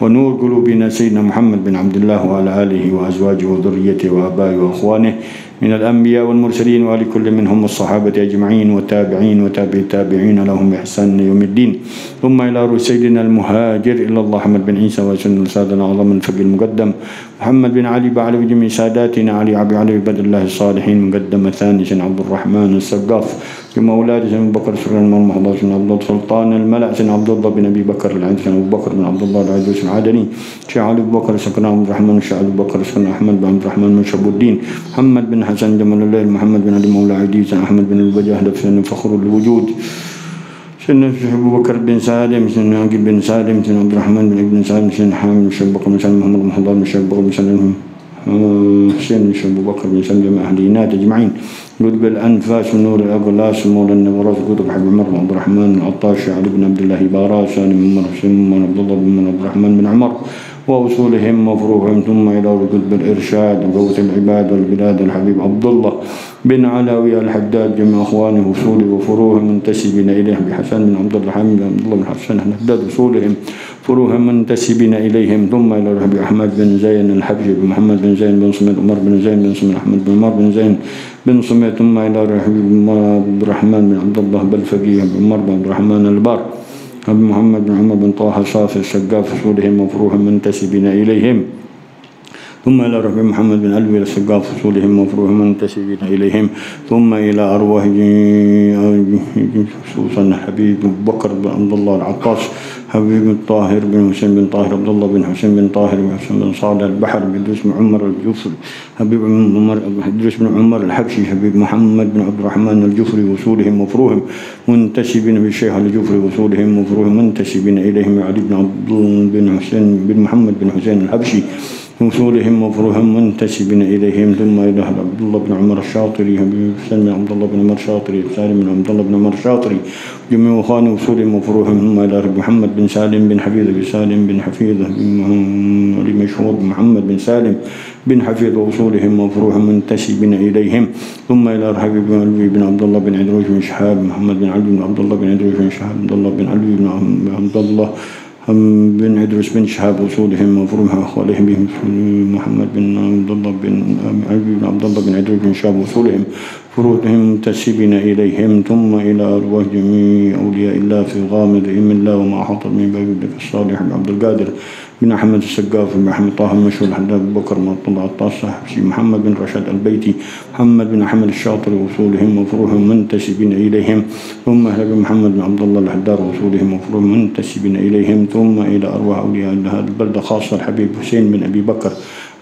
ونور قلوبنا سيدنا محمد بن عبد الله وعلى آله وأزواجه وذريته وآبائه وأخوانه من الأنبياء والمرسلين وآل كل منهم الصحابة أجمعين والتابعين وتابع التابعين لهم بإحسان يوم الدين. ثم إلى روح سيدنا المهاجر إلى الله محمد بن عيسى وسن سادنا أعظم الفقه المقدم محمد بن علي بعلوي جميع ساداتنا علي أبي علي بدر الله الصالحين مقدم ثاني سن عبد الرحمن السقاف ثم أولاد سن أبو بكر سن المحضر سن عبد الله سلطان الملأ سن عبد الله بن أبي بكر العيد سن أبو بكر بن عبد الله العيدوس العدني شيخ علي أبو بكر سكن عبد الرحمن شيخ أبو بكر سكن أحمد بن عبد الرحمن من شاب الدين محمد بن حسن جمال الليل محمد بن علي مولى عيدي سن أحمد بن البجاه سن فخر الوجود سن أبو بكر بن سالم سن عقيل بن سالم سن عبد الرحمن بن ابن سالم سن حامد بن شاب بكر بن سالم محمد بن حضار بن شاب بكر بن سالم حسين بن شاب بكر بن سالم جميع أهلينات أجمعين قطب الأنفاس ونور الأغلاس مولى النوراس قطب حبيب عمر بن عبد الرحمن العطاش علي بن عبد الله باراس سالم بن عمر حسين بن عبد الله بن عبد الرحمن بن عمر وأصولهم وفروعهم ثم إلى قطب الإرشاد وقوة العباد والبلاد الحبيب عبد الله بن علاوي الحداد جميع أخوانه وصوله وفروعهم منتسبين إليه بحسن بن عبد الرحمن بن عبد الله بن حسن الحداد وصولهم فروعهم منتسبين إليهم ثم إلى ربي أحمد بن زين الحبشي محمد بن زين بن صمد عمر بن زين بن صمد أحمد بن عمر بن زين بن صمد ثم إلى ربي عبد الرحمن بن عبد الله بالفقيه بن عمر بن عبد الرحمن البار أبي محمد بن عمر بن طه صافي السقاف وصولهم وفروعهم منتسبين إليهم ثم إلى ربي محمد بن علوي السقاف وصولهم وفروعهم منتسبين إليهم ثم إلى أرواح خصوصا حبيب بكر بن عبد الله العطاس حبيب الطاهر بن حسين بن طاهر عبد الله بن حسين بن طاهر بن حسين بن صالح البحر بن إدريس بن عمر الجفري حبيب عمر إدريس بن عمر الحبشي حبيب محمد بن عبد الرحمن الجفري وصولهم وفروعهم منتسبين بالشيخ الجفري وصولهم وفروعهم منتسبين إليهم علي بن عبد بن حسين بن محمد بن حسين الحبشي وصولهم وفروعهم منتسبين إليهم ثم إلى عبد الله بن عمر الشاطري حسين بن عبد الله بن عمر الشاطري سالم بن عبد الله بن عمر الشاطري جميع أخوانه وصولهم وفروعهم ثم إلى محمد بن سالم بن حفيظة بن سالم بن حفيظة بن مشهور محمد بن سالم بن حفيظ وصولهم وفروعهم منتسبين إليهم ثم إلى حبيب بن علوي بن عبد الله بن عدروش بن شهاب محمد بن علوي بن عبد الله بن عدروش بن شهاب عبد الله بن علوي بن عبد الله بن عدروس بن شهاب وصولهم وفروعهم أخوالهم بهم محمد بن عبد الله بن علوي بن عبد الله بن عدروس بن شهاب وصولهم فروعهم منتسبين إليهم ثم إلى أرواح جميع أولياء الله في غامض علم الله وما أحاط من باب الصالح بن عبد القادر بن أحمد السقاف بن أحمد طه المشهور الحداد أبو بكر بن الله الطاس محمد بن رشاد البيتي محمد بن أحمد الشاطر وصولهم وفروعهم منتسبين إليهم ثم أهل محمد بن عبد الله الحدار وصولهم وفروعهم منتسبين إليهم ثم إلى أرواح أولياء هذه البلدة خاصة الحبيب حسين بن أبي بكر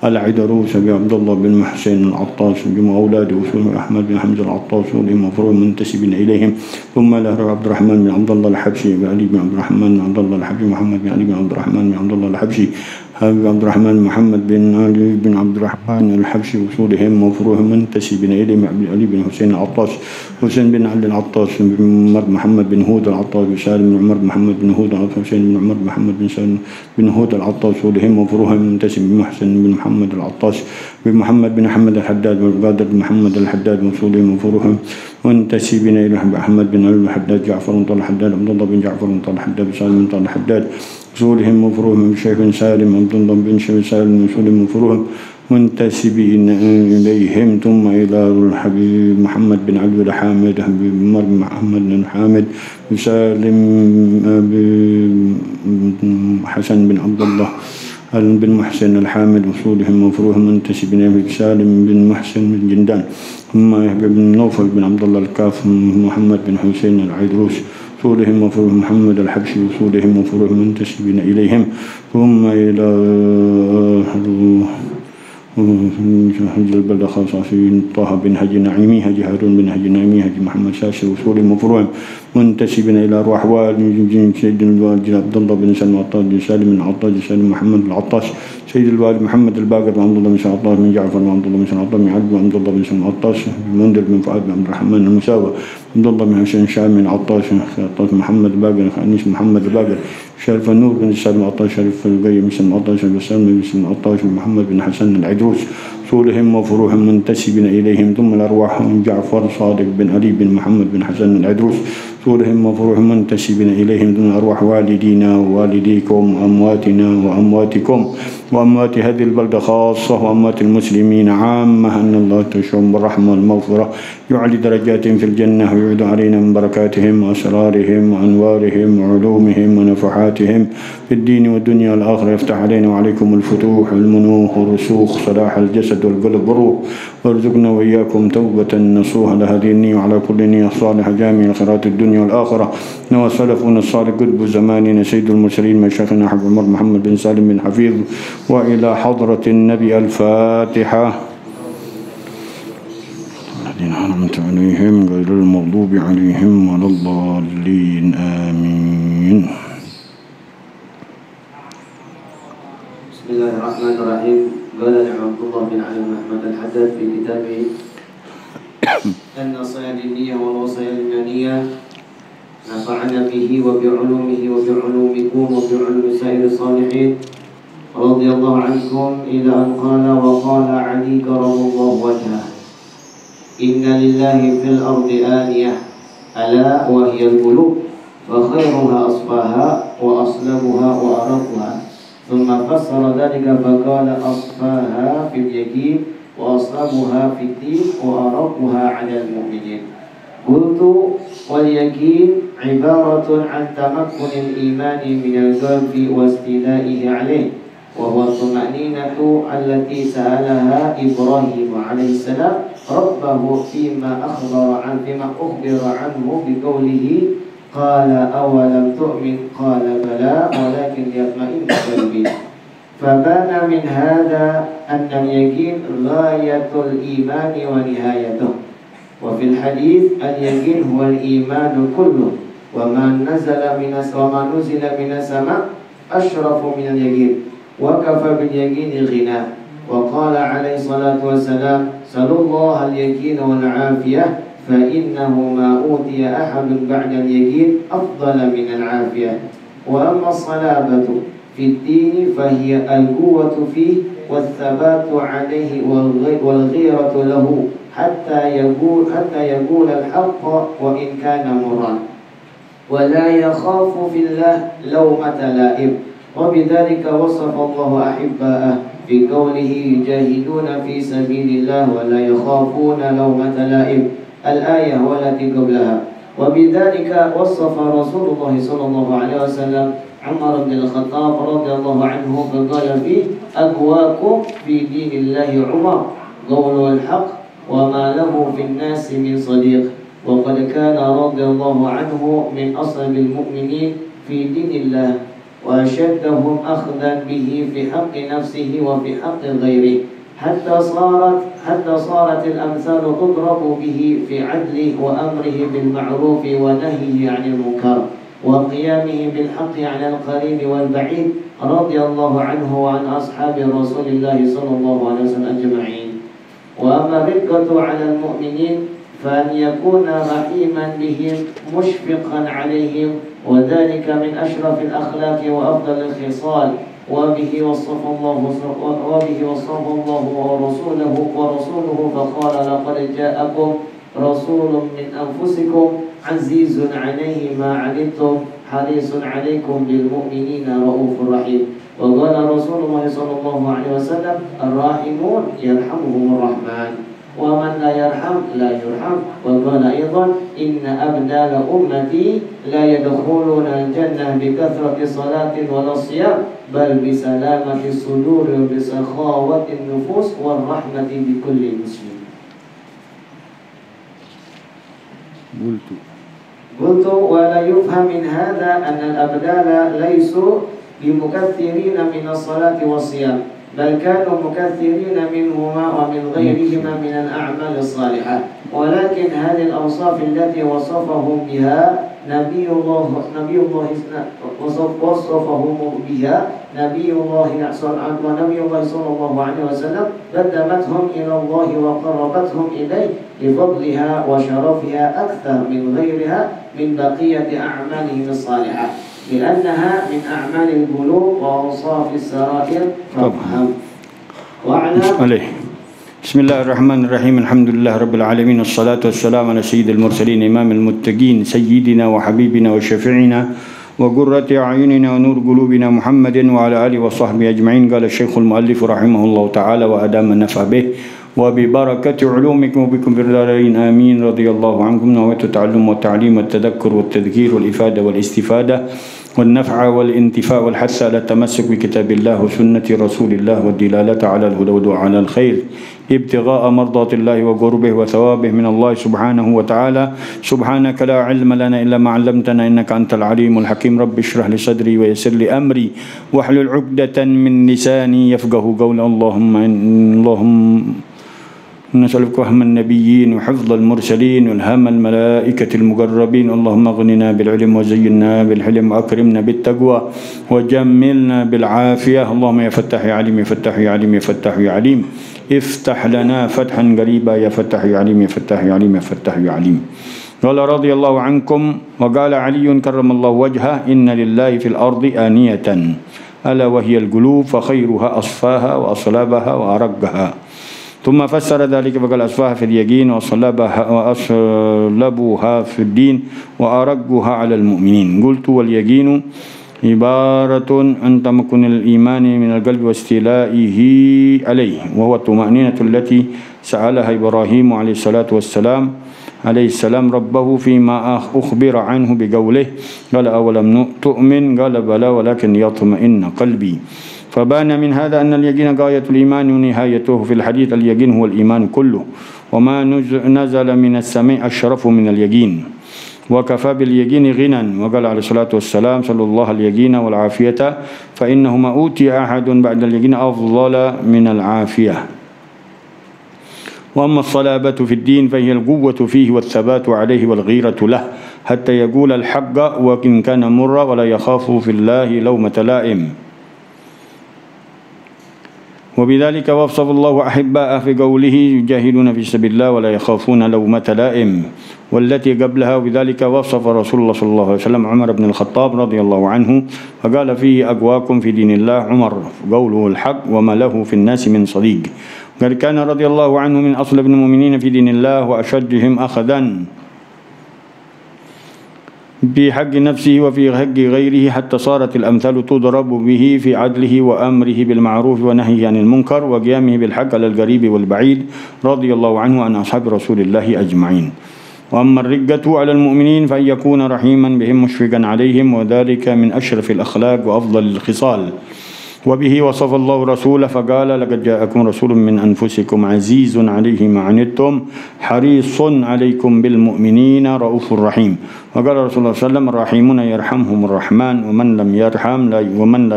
العيدروس أبي عبد الله بن محسن العطاس وجميع أولاده وصولهم أحمد بن حمزة العطاس وصولهم وفروعهم منتسبين إليهم ثم إلى عبد الرحمن بن عبد الله الحبشي علي بن عبد الرحمن بن عبد الله الحبشي محمد بن علي بن عبد الرحمن بن عبد الله الحبشي حبيب عبد الرحمن محمد بن علي بن عبد الرحمن الحبشي وصولهم وفروعهم منتسبين إليهم علي بن حسين العطاس حسين بن علي العطاس بن عمر محمد بن هود العطاس وسالم بن عمر محمد بن هود حسين بن عمر محمد بن سالم بن هود العطاس وصولهم وفروعهم منتسب بمحسن بن محمد العطاس بمحمد بن أحمد الحداد والقادر بن محمد الحداد وصولهم وفروعهم منتسبين إلى أحمد بن علي الحداد جعفر بن طلحة الحداد عبد الله بن جعفر بن طلحة الحداد سالم بن طلحة الحداد وصولهم وفروعهم شيخ سالم عبد الله بن شيخ سالم وصولهم وفروعهم منتسبين إليهم ثم إلى الحبيب محمد بن علي الحامد حبيب عمر محمد بن حامد وسالم حسن بن عبد الله بن محسن الحامد وصولهم وفروعهم منتسبين إليه سالم بن محسن بن جندان ثم بن نوفل بن عبد الله الكاف محمد بن حسين العيدروس وصولهم وفروعهم محمد الحبشي وصولهم وفروعهم منتسبين إليهم ثم إلى البلدة خاصة في طه بن هجي نعيمي هجي هارون بن هجي نعيمي هجي محمد شاشي وصولهم وفروعهم منتسبين إلى أرواح والد سيد الوالد عبد الله بن سلم العطاس بن سالم بن عطاس سالم محمد العطاس سيد الوالد محمد الباقر بن عبد الله بن سلم العطاس بن جعفر بن عبد الله بن سلم العطاس بن علي بن عبد الله بن سلم العطاس بن منذر بن فؤاد بن عبد الرحمن المساوى عبد الله بن حسين شام بن عطاس محمد الباقر خانيس محمد الباقر شريف النور بن سالم العطاس شريف القيم بن العطاس بن سالم بن العطاس بن محمد بن حسن العيدروس وصولهم وفروعهم منتسبين إليهم ثم الأرواح جعفر صادق بن علي بن محمد بن حسن العيدروس مسرورهم مفروح منتسبين إليهم دون أرواح والدينا ووالديكم وأمواتنا وأمواتكم وأموات هذه البلدة خاصة وأموات المسلمين عامة، أن الله تشهم بالرحمة والمغفرة، يعلي درجاتهم في الجنة ويعود علينا من بركاتهم وأسرارهم وأنوارهم وعلومهم ونفحاتهم في الدين والدنيا والآخرة، يفتح علينا وعليكم الفتوح والمنوح والرسوخ صلاح الجسد والقلب والروح، وارزقنا وإياكم توبة نصوح على هذه النية وعلى كل نية صالحة جامعة خيرات الدنيا والآخرة. نوى سلفنا الصالح قطب زماننا سيد المرسلين مشايخنا حبيب عمر محمد بن سالم بن حفيظ، وإلى حضرة النبي الفاتحة. الذين أنعمت عليهم غير المغضوب عليهم ولا الضالين آمين. بسم الله الرحمن الرحيم. قال عبد الله بن علي بن أحمد الحداد في كتابه النصائح الدينية والوصايا الإيمانية: نفعنا به وبعلومه وبعلومكم وبعلوم سائر الصالحين رضي الله عنكم، إلى أن قال: وقال علي كرم الله وجهه: إن لله في الأرض آنية ألا وهي القلوب، فخيرها أصفاها وأصلبها وأرقها. ثم فسر ذلك فقال: أصفاها في اليقين وأصلبها في الدين وأرقها على المؤمنين. قلت: واليقين عبارة عن تمكن الإيمان من القلب واستيلائه عليه، وهو الطمأنينة التي سألها إبراهيم عليه السلام ربه فيما أخبر عنه بقوله: قال: أولم تؤمن؟ قال: بلى ولكن ليطمئن قلبي. فبان من هذا أن اليقين غاية الإيمان ونهايته. وفي الحديث: اليقين هو الإيمان كله، وما نزل من السماء أشرف من اليقين، وكفى باليقين غنى. وقال عليه الصلاة والسلام: سلوا الله اليقين والعافية، فإنه ما أوتي أحد بعد اليقين أفضل من العافية. وأما الصلابة في الدين فهي القوة فيه والثبات عليه والغيرة له حتى يقول الحق وإن كان مرا، ولا يخاف في الله لومة لائم. وبذلك وصف الله أحباءه في قوله: يجاهدون في سبيل الله ولا يخافون لومة لائم، الآية والتي قبلها. وبذلك وصف رسول الله صلى الله عليه وسلم عمر بن الخطاب رضي الله عنه فقال فيه: أقواكم في دين الله عمر، قول الحق وما له في الناس من صديق. وقد كان رضي الله عنه من أصحاب المؤمنين في دين الله، وأشدهم أخذا به في حق نفسه وفي حق غيره، حتى صارت الأمثال تضرب به في عدله وأمره بالمعروف ونهيه عن المنكر وقيامه بالحق على القريب والبعيد، رضي الله عنه وعن أصحاب رسول الله صلى الله عليه وسلم أجمعين. وأما الرقة على المؤمنين فأن يكون رحيما بهم مشفقا عليهم، وذلك من أشرف الأخلاق وأفضل الخصال. وبه وصف الله ورسوله فقال: لقد جاءكم رسول من أنفسكم عزيز عليه ما عنتم حريص عليكم بالمؤمنين رؤوف رحيم. وقال رسول الله صلى الله عليه وسلم: الراحمون يرحمهم الرحمن، ومن لا يرحم لا يرحم. وقال أيضا: إن أبدال أمتي لا يدخلون الجنة بكثرة صلاة ولا صيام، بل بسلامة الصدور وبسخاوة النفوس والرحمة بكل مسلم. قلت: ولا يفهم من هذا أن الأبدال ليسوا بمكثرين من الصلاة والصيام، بل كانوا مكثرين منهما ومن غيرهما من الأعمال الصالحة، ولكن هذه الأوصاف التي وصفهم بها نبي الله صلى الله عليه وسلم قدمتهم إلى الله وقربتهم إليه لفضلها وشرفها أكثر من غيرها من بقية أعمالهم الصالحة، لأنها من أعمال القلوب وأوصاف السرائر. فافهم واعلم. Bismillahirrahmanirrahim. Alhamdulillah rabbil alamin. Assalatu wassalamu ala sayyidil mursalin imamil muttaqin sayyidina wa habibina wa syafi'ina wa qurrati a'yunina wa nur qulubina Muhammadin wa ala alihi wa sahbihi ajma'in. Qala Syekhul Muallif rahimahullahu ta'ala wa adama nafa bih wa bi barakati ulumikum wa bikum birdarain amin. Radiyallahu ankum wa ta'allum wa ta'lim wa tadhakkur wa tadhkir wal ifada wal istifada والنفع والانتفاع والحث على التمسك بكتاب الله وسنة رسول الله والدلالة على الهدى والدعاء على الخير ابتغاء مرضات الله وقربه وثوابه من الله سبحانه وتعالى. سبحانك لا علم لنا إلا ما علمتنا إنك أنت العليم الحكيم. رب اشرح لي صدري ويسر لي أمري واحلل عقدة من لساني يفقه قولي. اللهم نسألك فهم النبيين وحفظ المرسلين والهم الملائكة المقربين. اللهم اغننا بالعلم وزينا بالحلم وأكرمنا بالتقوى وجملنا بالعافية. اللهم يا فتاح يا عليم يا فتاح يا عليم يا فتاح يا عليم افتح لنا فتحا قريبا يا فتاح يا عليم يا فتاح يا عليم يا فتاح يا عليم. قال رضي الله عنكم وقال علي كرم الله وجهه إن لله في الأرض آنية ألا وهي القلوب فخيرها أصفاها وأصلابها وأرقها. ثم فسر ذلك فقال أصفاها في اليقين وأصلبها في الدين وأرقها على المؤمنين. قلت واليقين عبارة عن تمكن الإيمان من القلب واستيلائه عليه وهو الطمأنينة التي سألها إبراهيم عليه السلام ربه فيما أخبر عنه بقوله قال أولم تؤمن قال بلى ولكن يطمئن قلبي. فبان من هذا أن اليقين غاية الإيمان ونهايته. في الحديث اليقين هو الإيمان كله وما نزل من السماء أشرف من اليقين وكفى باليقين غنى. وقال عليه الصلاة والسلام صلى الله اليقين والعافية فإنهما أوتي أحد بعد اليقين أفضل من العافية. وأما الصلابة في الدين فهي القوة فيه والثبات عليه والغيرة له حتى يقول الحق وإن كان مرا ولا يخاف في الله لومة لائم. وبذلك وصف الله أحباءه في قوله يجاهدون في سبيل الله ولا يخافون لومة لائم. والتي قبلها وبذلك وصف رسول الله صلى الله عليه وسلم عمر بن الخطاب رضي الله عنه فقال فيه أقواكم في دين الله عمر قوله الحق وما له في الناس من صديق. قد كان رضي الله عنه من أصلب المؤمنين في دين الله وأشدهم أخذا بحق نفسه وفي حق غيره حتى صارت الأمثال تضرب به في عدله وأمره بالمعروف ونهيه عن المنكر وقيامه بالحق على القريب والبعيد رضي الله عنه عن أصحاب رسول الله أجمعين. وأما الرقة على المؤمنين فأن يكون رحيما بهم مشفقا عليهم وذلك من أشرف الأخلاق وأفضل الخصال. وبه وصف الله رسوله فقال لقد جاءكم رسول من أنفسكم عزيز عليه ما عنتم حريص عليكم بالمؤمنين رؤوف رحيم. وقال رسول الله صلى الله عليه وسلم الراحمون يرحمهم الرحمن ومن لا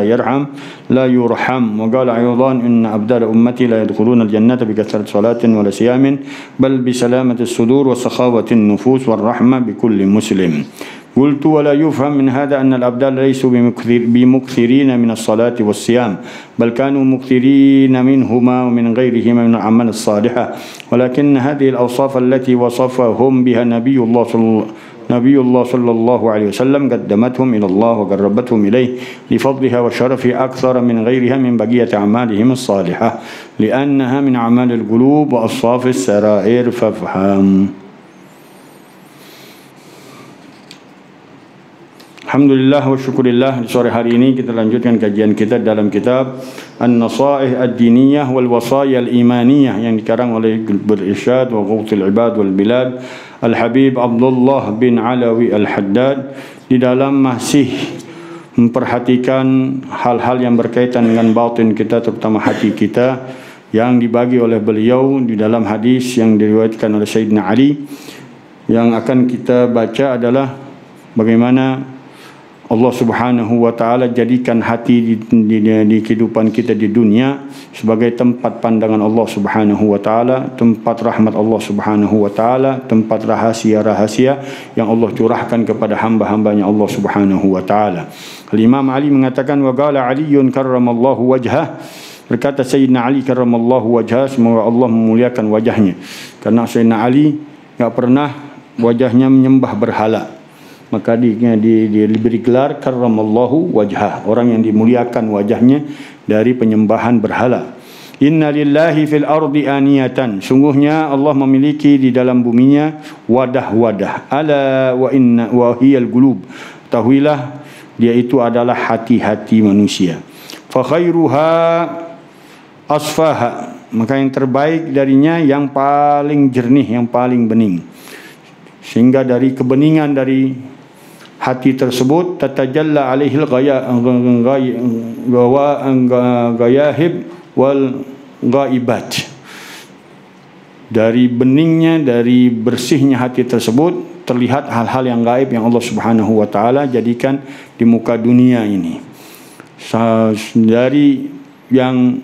يرحم لا يرحم. وقال أيضا إن أبدال أمتي لا يدخلون الجنة بكثرة صلاة ولا صيام بل بسلامة الصدور وسخاوة النفوس والرحمة بكل مسلم. قلت ولا يفهم من هذا أن الأبدال ليسوا بمكثرين من الصلاة والصيام بل كانوا مكثرين منهما ومن غيرهما من الأعمال الصالحة ولكن هذه الأوصاف التي وصفهم بها نبي الله صلى الله عليه وسلم قدمتهم إلى الله وقربتهم إليه لفضلها وشرفها أكثر من غيرها من بقية أعمالهم الصالحة لأنها من أعمال القلوب وأصفاف السرائر. فافهم. Alhamdulillah wa syukurillah. Di sore hari ini kita lanjutkan kajian kita dalam kitab An-Nasaih Ad-Diniyah wal Wasaya Al-Imaniyah yang dikarang oleh Ber-Irsyad wa Ghawthil Ibad wal Bilad Al-Habib Abdullah bin Alawi Al-Haddad. Di dalam masih memperhatikan hal-hal yang berkaitan dengan batin kita terutama hati kita yang dibagi oleh beliau di dalam hadis yang diriwayatkan oleh Sayyidina Ali. Yang akan kita baca adalah bagaimana Allah Subhanahu wa taala jadikan hati di kehidupan kita di dunia sebagai tempat pandangan Allah Subhanahu wa taala, tempat rahmat Allah Subhanahu wa taala, tempat rahasia-rahasia yang Allah curahkan kepada hamba-hambanya Allah Subhanahu wa taala. Imam Ali mengatakan wa qala Aliun karramallahu wajhah. Berkata Sayyidina Ali karramallahu wajhah, semoga Allah memuliakan wajahnya. Karena Sayyidina Ali enggak pernah wajahnya menyembah berhala. Maka dia diberi gelar karramallahu wajhah, orang yang dimuliakan wajahnya dari penyembahan berhala. Inna lillahi fil ardi aniyatan. Sungguhnya Allah memiliki di dalam buminya wadah-wadah. Ala wa inna wa hiyal qulub. Tahuilah dia itu adalah hati-hati manusia. Fa khairuha asfaha. Maka yang terbaik darinya yang paling jernih, yang paling bening. Sehingga dari kebeningan dari hati tersebut tatajalla alaihil ghayahib wal ghaibat. Dari beningnya, dari bersihnya hati tersebut terlihat hal-hal yang gaib yang Allah Subhanahu wa taala jadikan di muka dunia ini. Dari yang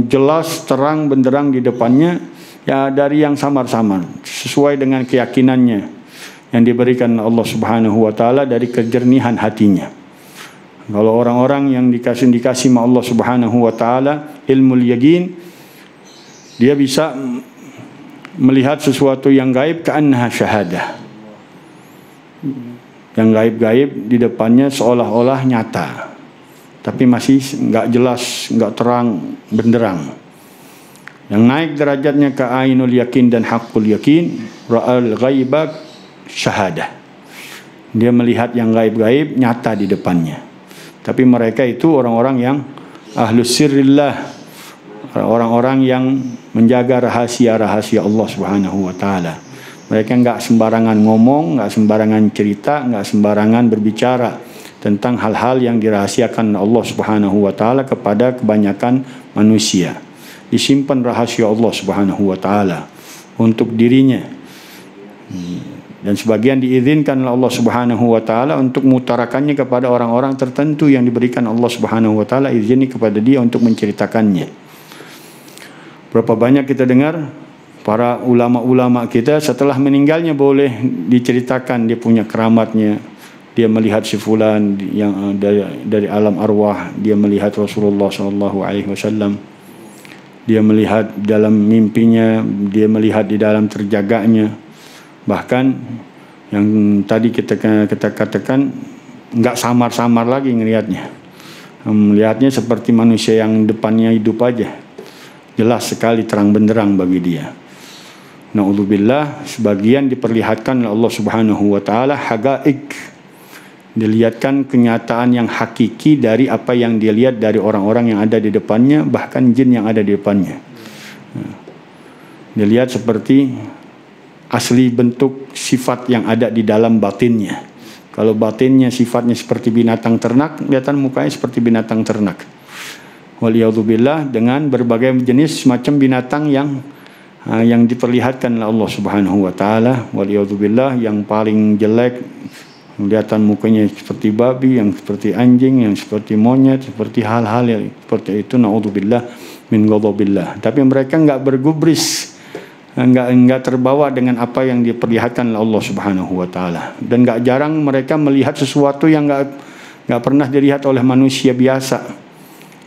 jelas terang benderang di depannya, ya dari yang samar-samar sesuai dengan keyakinannya yang diberikan Allah Subhanahu wa taala dari kejernihan hatinya. Kalau orang-orang yang dikasih sama Allah Subhanahu wa taala ilmul yaqin, dia bisa melihat sesuatu yang gaib ka'annaha syahadah. Yang gaib-gaib di depannya seolah-olah nyata, tapi masih enggak jelas, enggak terang benderang. Yang naik derajatnya ke ainul yakin dan haqqul yakin, ra'al ghaiba syahadah. Dia melihat yang gaib-gaib nyata di depannya. Tapi mereka itu orang-orang yang ahlus sirrillah, orang-orang yang menjaga rahasia-rahasia Allah Subhanahu wa taala. Mereka enggak sembarangan ngomong, enggak sembarangan cerita, enggak sembarangan berbicara tentang hal-hal yang dirahasiakan Allah Subhanahu wa taala kepada kebanyakan manusia. Disimpan rahasia Allah Subhanahu wa taala untuk dirinya. Dan sebagian diizinkan oleh Allah Subhanahu wa taala untuk mengutarakannya kepada orang-orang tertentu yang diberikan Allah Subhanahu wa taala izin kepada dia untuk menceritakannya. Berapa banyak kita dengar para ulama-ulama kita setelah meninggalnya boleh diceritakan dia punya keramatnya. Dia melihat si fulan yang dari alam arwah, dia melihat Rasulullah sallallahu alaihi wasallam. Dia melihat dalam mimpinya, dia melihat di dalam terjaganya. Bahkan yang tadi kita katakan enggak samar-samar lagi ngelihatnya. Melihatnya seperti manusia yang depannya hidup aja. Jelas sekali terang benderang bagi dia. Na'udzubillah, sebagian diperlihatkan oleh Allah Subhanahu wa taala hagaik. Dilihatkan kenyataan yang hakiki dari apa yang dia lihat dari orang-orang yang ada di depannya, bahkan jin yang ada di depannya. Dilihat seperti asli bentuk sifat yang ada di dalam batinnya. Kalau batinnya sifatnya seperti binatang ternak, kelihatan mukanya seperti binatang ternak. Waliyadzubillah, dengan berbagai jenis macam binatang yang diperlihatkan oleh Allah Subhanahu wa taala. Waliyadzubillah, yang paling jelek kelihatan mukanya seperti babi, yang seperti anjing, yang seperti monyet, seperti hal-hal yang seperti itu. Naudzubillah min ghadabillah. Tapi mereka enggak bergubris, enggak terbawa dengan apa yang diperlihatkan oleh Allah Subhanahu wa taala. Dan enggak jarang mereka melihat sesuatu yang enggak pernah dilihat oleh manusia biasa.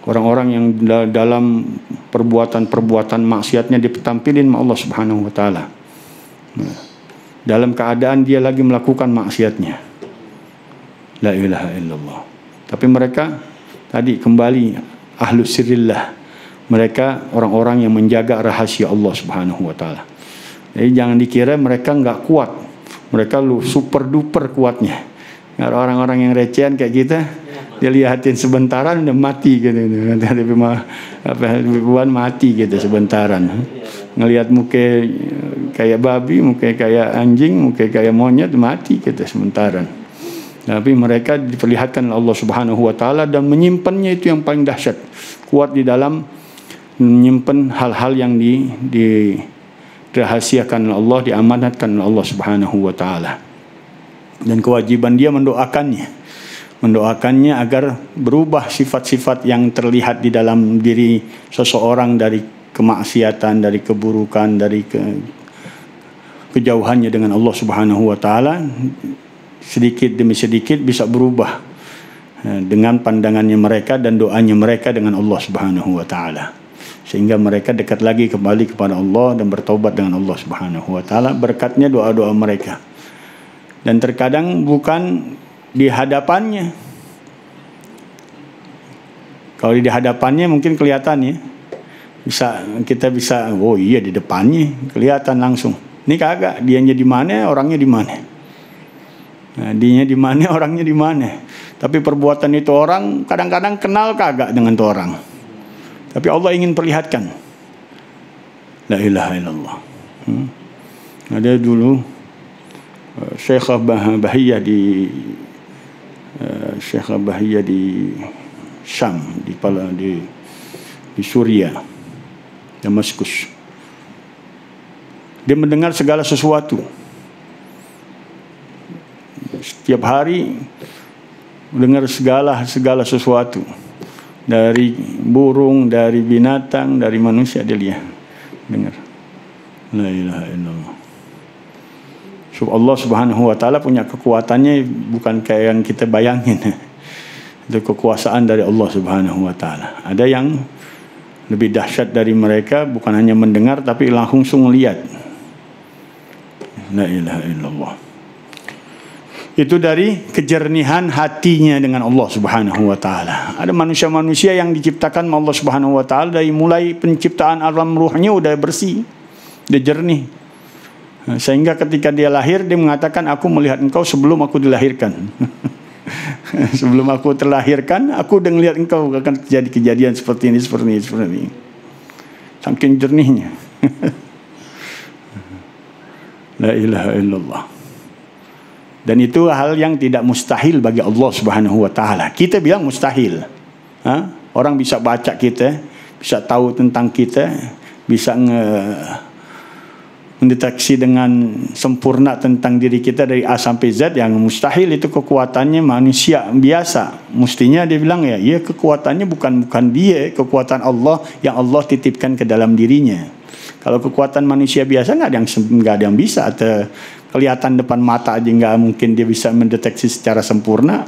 Orang-orang yang dalam perbuatan-perbuatan maksiatnya ditampilin oleh Allah Subhanahu wa taala. Dalam keadaan dia lagi melakukan maksiatnya. La ilaha illallah. Tapi mereka tadi kembali ahlus sirrillah. Mereka orang-orang yang menjaga rahasia Allah Subhanahu wa taala. Jadi jangan dikira mereka enggak kuat. Mereka super duper kuatnya. Orang-orang yang recehan kayak kita, dia lihatin sebentaran udah mati gitu. Lebih mati gitu sebentaran. Ngelihat muka kayak babi, muka kayak anjing, muka kayak monyet, mati gitu sementaran. Tapi mereka diperlihatkan Allah Subhanahu wa taala dan menyimpannya, itu yang paling dahsyat. Kuat di dalam menyimpan hal-hal yang dirahasiakan Allah, diamanatkan Allah Subhanahu wa taala. Dan kewajiban dia mendoakannya agar berubah sifat-sifat yang terlihat di dalam diri seseorang dari kemaksiatan, dari keburukan, dari kejauhannya dengan Allah Subhanahu wa taala, sedikit demi sedikit bisa berubah dengan pandangannya mereka dan doanya mereka dengan Allah Subhanahu wa taala, sehingga mereka dekat lagi kembali kepada Allah dan bertaubat dengan Allah Subhanahu wa taala berkatnya doa-doa mereka. Dan terkadang bukan di hadapannya, Kalau di hadapannya mungkin kelihatan ya. Kita bisa, oh iya di depannya kelihatan langsung. Ini kagak, dianya di mana, orangnya di mana. Nah, dianya di mana, orangnya di mana. Tapi perbuatan itu orang kadang-kadang kenal kagak dengan tuh orang. Tapi Allah ingin perlihatkan. La ilaha illallah. Ada dulu Syekh Bahiyah di Syam, di Suria, Damaskus. Dia mendengar segala sesuatu. Setiap hari mendengar segala sesuatu. Dari burung, dari binatang, dari manusia dia lihat. Dengar. La ilaha illallah. Allah Subhanahu wa taala punya kekuatannya bukan kayak yang kita bayangin. Itu kekuasaan dari Allah Subhanahu wa taala. Ada yang lebih dahsyat dari mereka, bukan hanya mendengar tapi langsung lihat. La ilaha illallah. Itu dari kejernihan hatinya dengan Allah Subhanahu wa taala. Ada manusia-manusia yang diciptakan Allah Subhanahu wa taala dari mulai penciptaan alam ruhnya udah bersih, udah jernih. Sehingga ketika dia lahir dia mengatakan, aku melihat engkau sebelum aku dilahirkan. Sebelum aku terlahirkan aku udah melihat engkau akan terjadi kejadian seperti ini. Saking jernihnya. La ilaha illallah. Dan itu hal yang tidak mustahil bagi Allah Subhanahu wa taala. Kita bilang mustahil. Orang bisa baca kita, bisa tahu tentang kita, bisa mendeteksi dengan sempurna tentang diri kita dari A sampai Z. Yang mustahil itu kekuatannya manusia biasa. Mestinya dia bilang ya kekuatannya bukan dia, kekuatan Allah yang Allah titipkan ke dalam dirinya. Kalau kekuatan manusia biasa nggak ada yang bisa, atau kelihatan depan mata aja nggak mungkin dia bisa mendeteksi secara sempurna.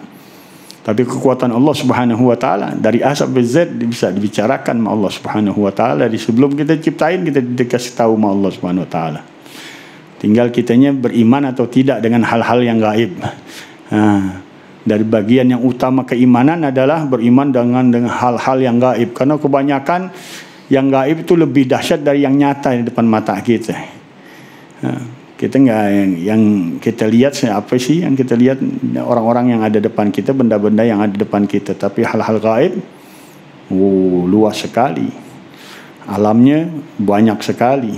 Tapi kekuatan Allah Subhanahu wa taala dari A sampai Z bisa dibicarakan sama Allah Subhanahu wa taala. Dari sebelum kita ciptain kita dikasih tahu sama Allah Subhanahu wa taala. Tinggal kitanya beriman atau tidak dengan hal-hal yang gaib. Dari bagian yang utama keimanan adalah beriman dengan hal-hal yang gaib. Karena kebanyakan yang gaib itu lebih dahsyat dari yang nyata di depan mata kita. Kita nggak yang kita lihat apa sih yang kita lihat, orang-orang yang ada depan kita, benda-benda yang ada depan kita. Tapi hal-hal gaib luas sekali, alamnya banyak sekali,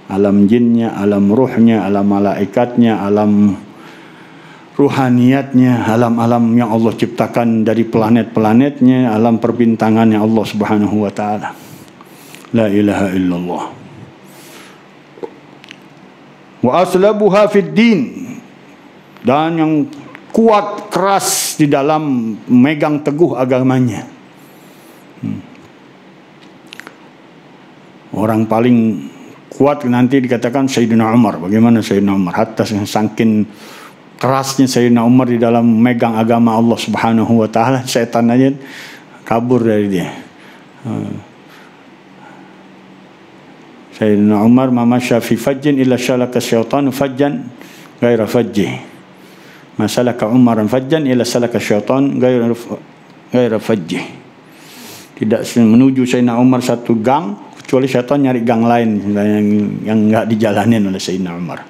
alam jinnya, alam ruhnya, alam malaikatnya, alam ruhaniyatnya, alam-alam yang Allah ciptakan dari planet-planetnya, alam perbintangannya Allah Subhanahu wa taala. La ilaha illallah. Wa aslabuha fid din, dan yang kuat keras di dalam megang teguh agamanya. Orang paling kuat nanti dikatakan Sayyidina Umar. Bagaimana Sayyidina Umar? Hatta saking kerasnya Sayyidina Umar di dalam megang agama Allah Subhanahu wa taala, setan aja kabur dari dia. Sayyidina Umar mamasya fi fajjin illa syalaka syaitanu fajjan ghaira fajjih. Masalaka Umaran fajjan illa salaka syaitan ghaira fajjih. Tidak menuju Sayyidina Umar satu gang kecuali syaitan nyari gang lain yang enggak dijalanin oleh Sayyidina Umar.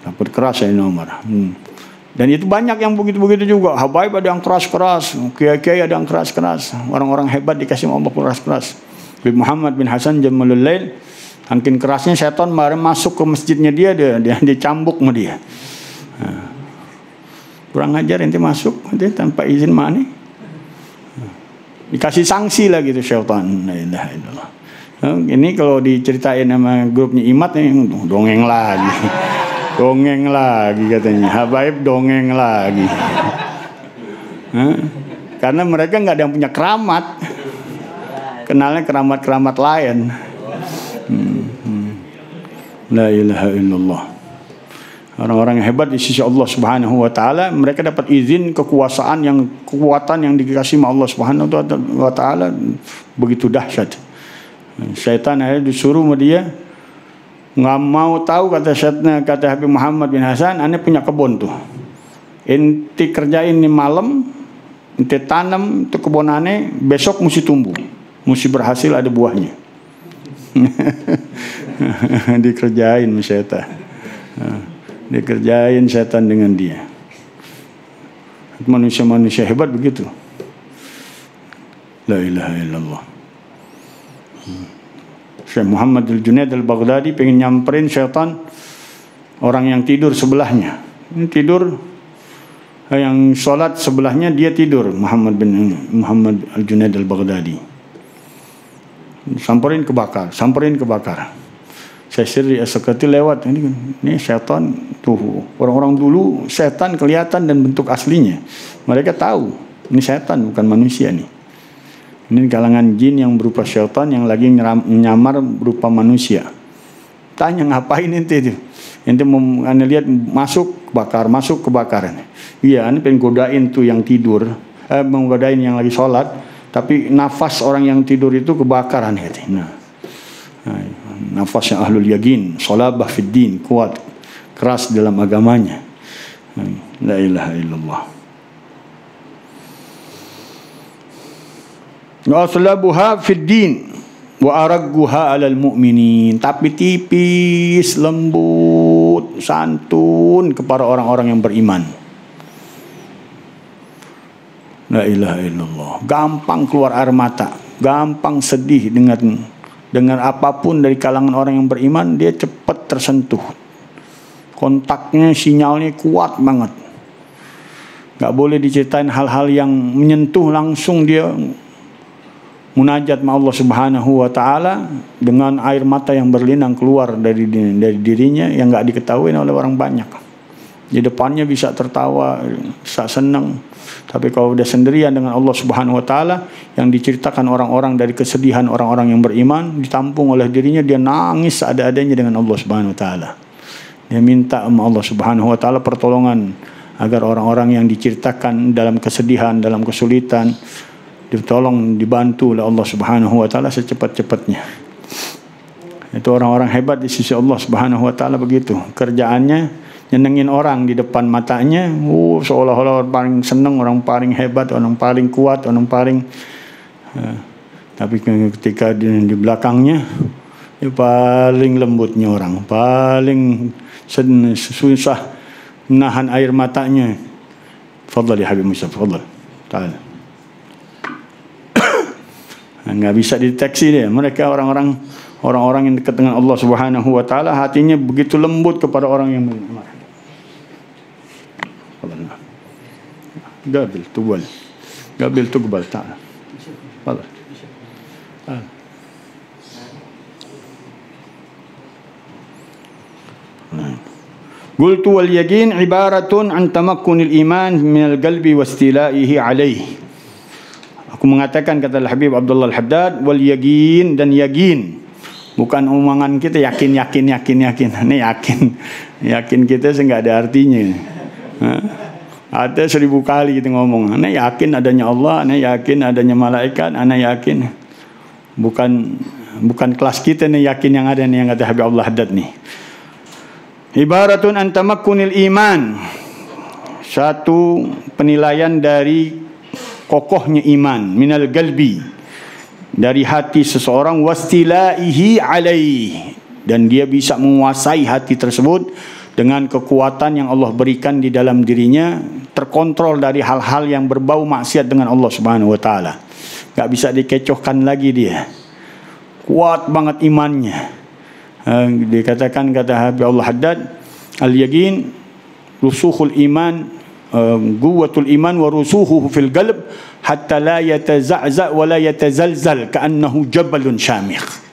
Dapat keras Sayyidina Umar. Dan itu banyak yang begitu-begitu juga. Habaib ada yang keras-keras, kiai-kiai ada yang keras-keras, orang-orang hebat dikasih Allah keras-keras. Muhammad bin Hasan Jamalul Lail, angkin kerasnya setan baru masuk ke masjidnya dia cambuk sama dia. Kurang ajar ente masuk ente tanpa izin mana? Dikasih sanksi lah gitu setan. La ilaha illallah. Ini kalau diceritain sama grupnya Imat nih, dongeng lagi. Dongeng lagi katanya. Habaib dongeng lagi. Karena mereka nggak ada yang punya keramat. Kenalnya keramat-keramat lain. La ilaha illallah. Orang-orang yang hebat di sisi Allah Subhanahu wa taala, mereka dapat izin kekuasaan kekuatan yang dikasih oleh Allah Subhanahu wa taala begitu dahsyat. Syaitan akhirnya disuruh sama dia, nggak mau tahu kata Habib Muhammad bin Hasan, aneh punya kebun tuh. Inti kerjain ini malam ente tanam itu kebonane, besok mesti tumbuh, mesti berhasil ada buahnya. Dikerjain setan. Dikerjain setan dengan dia. Manusia-manusia hebat begitu. La ilaha illallah. Syekh Muhammad Al-Junaid Al-Baghdadi pengen nyamperin syaitan orang yang tidur sebelahnya. Ini tidur, yang sholat sebelahnya dia tidur. Muhammad Al-Junaid Al-Baghdadi. Samperin kebakar. Saya sendiri esok lewat ini syaitan tuh. Orang-orang dulu setan kelihatan dan bentuk aslinya. Mereka tahu ini setan bukan manusia nih. Ini kalangan jin yang berupa syaitan yang lagi menyamar berupa manusia. Tanya ngapain ente itu? Ente mau lihat masuk kebakaran. Iya, ini pengen godain tuh yang tidur, menggodain yang lagi sholat, tapi nafas orang yang tidur itu kebakaran katanya. Nafasnya ahlul yaqin, salabah fid din, kuat, keras dalam agamanya. La ilaha illallah. Wa aslabuha fid din wa aragguha 'alal mu'minin, tapi tipis, lembut, santun kepada orang-orang yang beriman. La ilaha illallah. Gampang keluar air mata, gampang sedih dengan apapun dari kalangan orang yang beriman, dia cepat tersentuh. Kontaknya, sinyalnya kuat banget. Gak boleh diceritain hal-hal yang menyentuh, langsung dia munajat sama Allah Subhanahu wa Ta'ala dengan air mata yang berlinang keluar dari dirinya yang gak diketahui oleh orang banyak. Di depannya bisa tertawa, bisa senang. Tapi kalau udah sendirian dengan Allah Subhanahu wa Ta'ala, yang diceritakan orang-orang dari kesedihan orang-orang yang beriman, ditampung oleh dirinya, dia nangis seadanya dengan Allah Subhanahu wa Ta'ala. Dia minta sama Allah Subhanahu wa Ta'ala pertolongan agar orang-orang yang diceritakan dalam kesedihan, dalam kesulitan, ditolong, dibantu oleh Allah Subhanahu wa Ta'ala secepat-cepatnya. Itu orang-orang hebat di sisi Allah Subhanahu wa Ta'ala begitu. Kerjaannya nyenengin orang di depan matanya, seolah-olah orang paling seneng, orang paling hebat, orang paling kuat, orang paling tapi ketika di belakangnya dia paling lembutnya orang, paling susah menahan air matanya. Fadhal ya Habib Musa, fadhal. Ta'al. Nggak bisa dideteksi dia. Mereka orang-orang yang dekat dengan Allah Subhanahu wa Ta'ala, hatinya begitu lembut kepada orang yang beriman. قابل تقبل تعال تفضل. قلت واليقين عبارة عن تمكن الإيمان من القلب واستيلائه عليه. Aku mengatakan, kata Habib Abdullah Al-Haddad, wal yaqin, dan yakin bukan omongan kita yakin. Ini yakin kita enggak ada artinya. Ada 1000 kali kita ngomong, ana yakin adanya Allah, ana yakin adanya malaikat, ana yakin. Bukan kelas kita nih yakin yang ada nih, yang kata Habib Abdullah Haddad nih. Ibaratun an tamakkunil iman. Satu penilaian dari kokohnya iman, minal galbi, dari hati seseorang, wastilaihi alaih, dan dia bisa menguasai hati tersebut dengan kekuatan yang Allah berikan di dalam dirinya, terkontrol dari hal-hal yang berbau maksiat dengan Allah Subhanahu wa Ta'ala. Gak bisa dikecohkan lagi dia. Kuat banget imannya. Dikatakan, kata Habib Allah Haddad, al-yaqin rusuhul iman, quwwatul iman wa rusuhuhu fil qalb hatta la yataza'za wa la yatazalzal ka'annahu jabalun syamikh.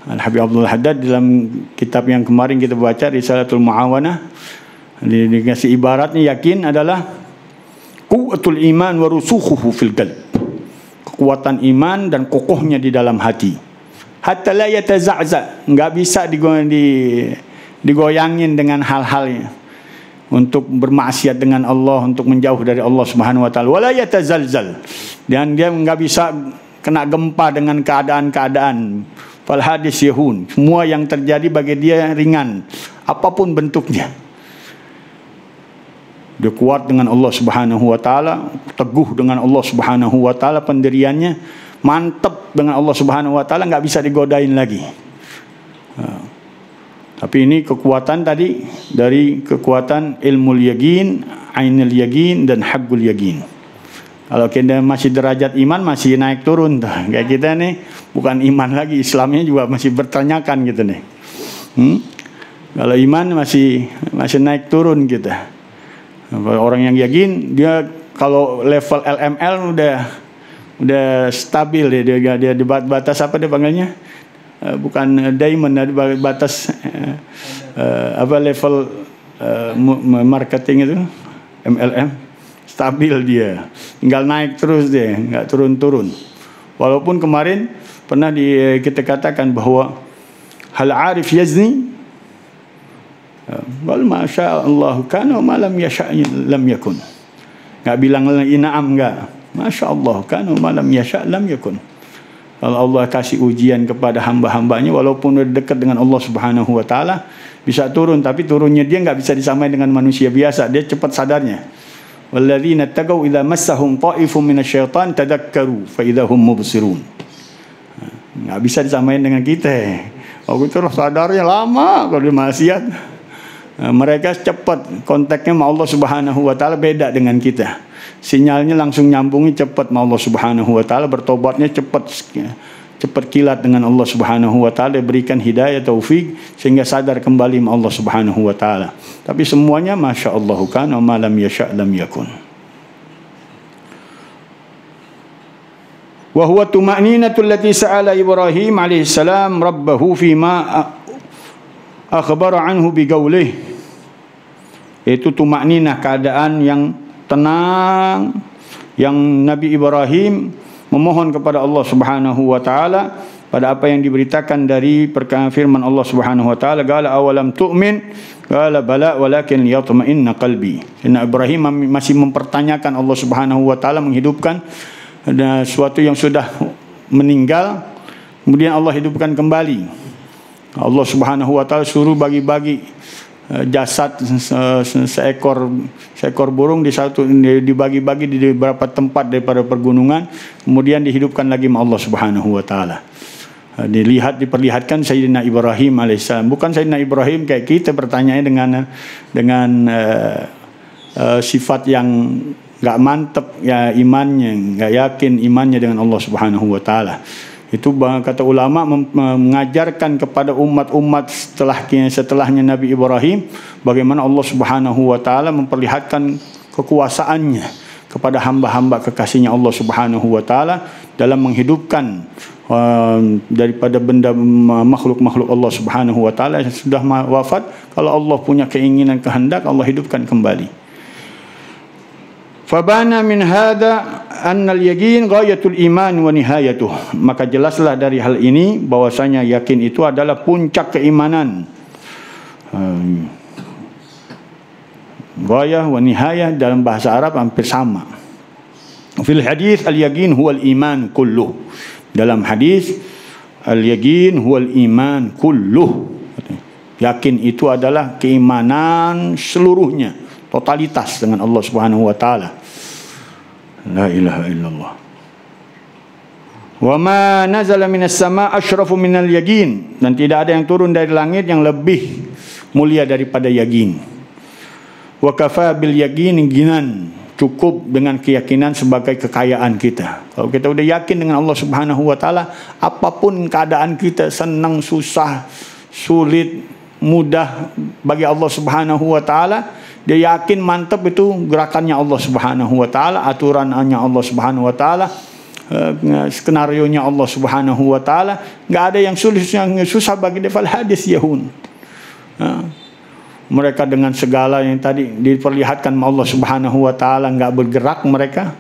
Al-Habib Abdul Haddad dalam kitab yang kemarin kita baca, Risalatul Mu'awanah, dikasih ibaratnya yakin adalah quwwatul iman wa rusukhuhu fil qalb, kekuatan iman dan kokohnya di dalam hati. Hatta la yataza'za, enggak bisa digoyangin dengan hal-hal untuk bermaksiat dengan Allah, untuk menjauh dari Allah Subhanahu wa Ta'ala. Wala yatazalzal, dan dia enggak bisa kena gempa dengan keadaan-keadaan. Fal hadis yahun, semua yang terjadi bagi dia ringan, apapun bentuknya. Dia kuat dengan Allah Subhanahu wa taala, teguh dengan Allah Subhanahu wa taala pendiriannya, mantap dengan Allah Subhanahu wa taala, enggak bisa digodain lagi. Tapi ini kekuatan tadi dari kekuatan ilmul yaqin, ainul yaqin dan haqqul yaqin. Kalau kita masih derajat iman masih naik turun tuh. Kayak kita nih bukan iman lagi, Islamnya juga masih bertanyakan gitu nih. Kalau iman masih naik turun kita. Orang yang yakin dia kalau level LML udah stabil dia di batas apa dia panggilnya? Bukan diamond, ada batas apa level marketing itu MLM, stabil dia, tinggal naik terus dia, nggak turun-turun. Walaupun kemarin pernah kita katakan bahwa hal arif yazni wal masya Allah kana ma lam yasha lam yakun. Enggak bilang inam enggak. Masya Allah kana ma lam yasha lam yakun. Kalau Allah kasih ujian kepada hamba-hambanya walaupun udah dekat dengan Allah Subhanahu wa taala bisa turun, tapi turunnya dia enggak bisa disamain dengan manusia biasa. Dia cepat sadarnya. Walladzina taqaw idza massahum ta'ifun minasyaitan tadakkaru fa idza hum mubsirun. Enggak bisa disamain dengan kita. Oh itu sadarnya lama kalau dia maksiat. Mereka cepat kontaknya sama Allah Subhanahu wa taala, beda dengan kita. Sinyalnya langsung nyambungnya cepat sama Allah Subhanahu wa taala, bertobatnya cepat kilat dengan Allah Subhanahu wa taala, berikan hidayah taufik sehingga sadar kembali sama Allah Subhanahu wa taala. Tapi semuanya masya Allah kana ma lam yasha lam yakun. Wa huwa tuma'ninatul lati sa'ala Ibrahim alaihi salam rabbahu fima akhbara anhu biqaulih. Itu tumakninah, keadaan yang tenang yang Nabi Ibrahim memohon kepada Allah Subhanahu wa taala pada apa yang diberitakan dari firman Allah Subhanahu wa taala, qala awalam tu'min qala bala walakin liyatma'inna qalbi. Nabi Ibrahim masih mempertanyakan Allah Subhanahu wa taala menghidupkan sesuatu yang sudah meninggal kemudian Allah hidupkan kembali. Allah Subhanahu wa taala suruh bagi-bagi jasad seekor burung dibagi-bagi di beberapa tempat daripada pergunungan, kemudian dihidupkan lagi sama Allah Subhanahu wa taala. Diperlihatkan Sayyidina Ibrahim alaihissalam. Bukan Sayyidina Ibrahim kayak kita bertanya dengan sifat yang enggak mantap ya imannya, enggak yakin imannya dengan Allah Subhanahu wa taala. Itu kata ulama mengajarkan kepada umat-umat setelahnya Nabi Ibrahim bagaimana Allah Subhanahu wa taala memperlihatkan kekuasaannya kepada hamba-hamba kekasihnya Allah Subhanahu wa taala dalam menghidupkan daripada benda makhluk-makhluk Allah Subhanahu wa taala yang sudah wafat. Kalau Allah punya keinginan kehendak, Allah hidupkan kembali. Fabana min hadza anna al-yaqin ghayatul iman wa nihayatuh. Maka jelaslah dari hal ini bahwasanya yakin itu adalah puncak keimanan. Ghayah wa nihayah dalam bahasa Arab hampir sama. Fil hadis al-yaqin huwal iman kulluh. Dalam hadis al-yaqin huwal iman kulluh. Yakin itu adalah keimanan seluruhnya, totalitas dengan Allah Subhanahu wa taala. La ilaha illallah. Wa ma nazala minas sama asyrafu minal yaqin. Dan tidak ada yang turun dari langit yang lebih mulia daripada yakin. Wa kafa bil yaqin ginan. Cukup dengan keyakinan sebagai kekayaan kita. Kalau kita udah yakin dengan Allah Subhanahu wa taala, apapun keadaan kita, senang, susah, sulit, mudah bagi Allah Subhanahu wa taala, dia yakin mantap itu gerakannya Allah Subhanahu wa taala, aturannya Allah Subhanahu wa taala, skenario-nya Allah Subhanahu wa taala. Enggak ada yang sulit, yang susah bagi dia. Fal hadis yahun. Mereka dengan segala yang tadi diperlihatkan Allah Subhanahu wa taala enggak bergerak mereka.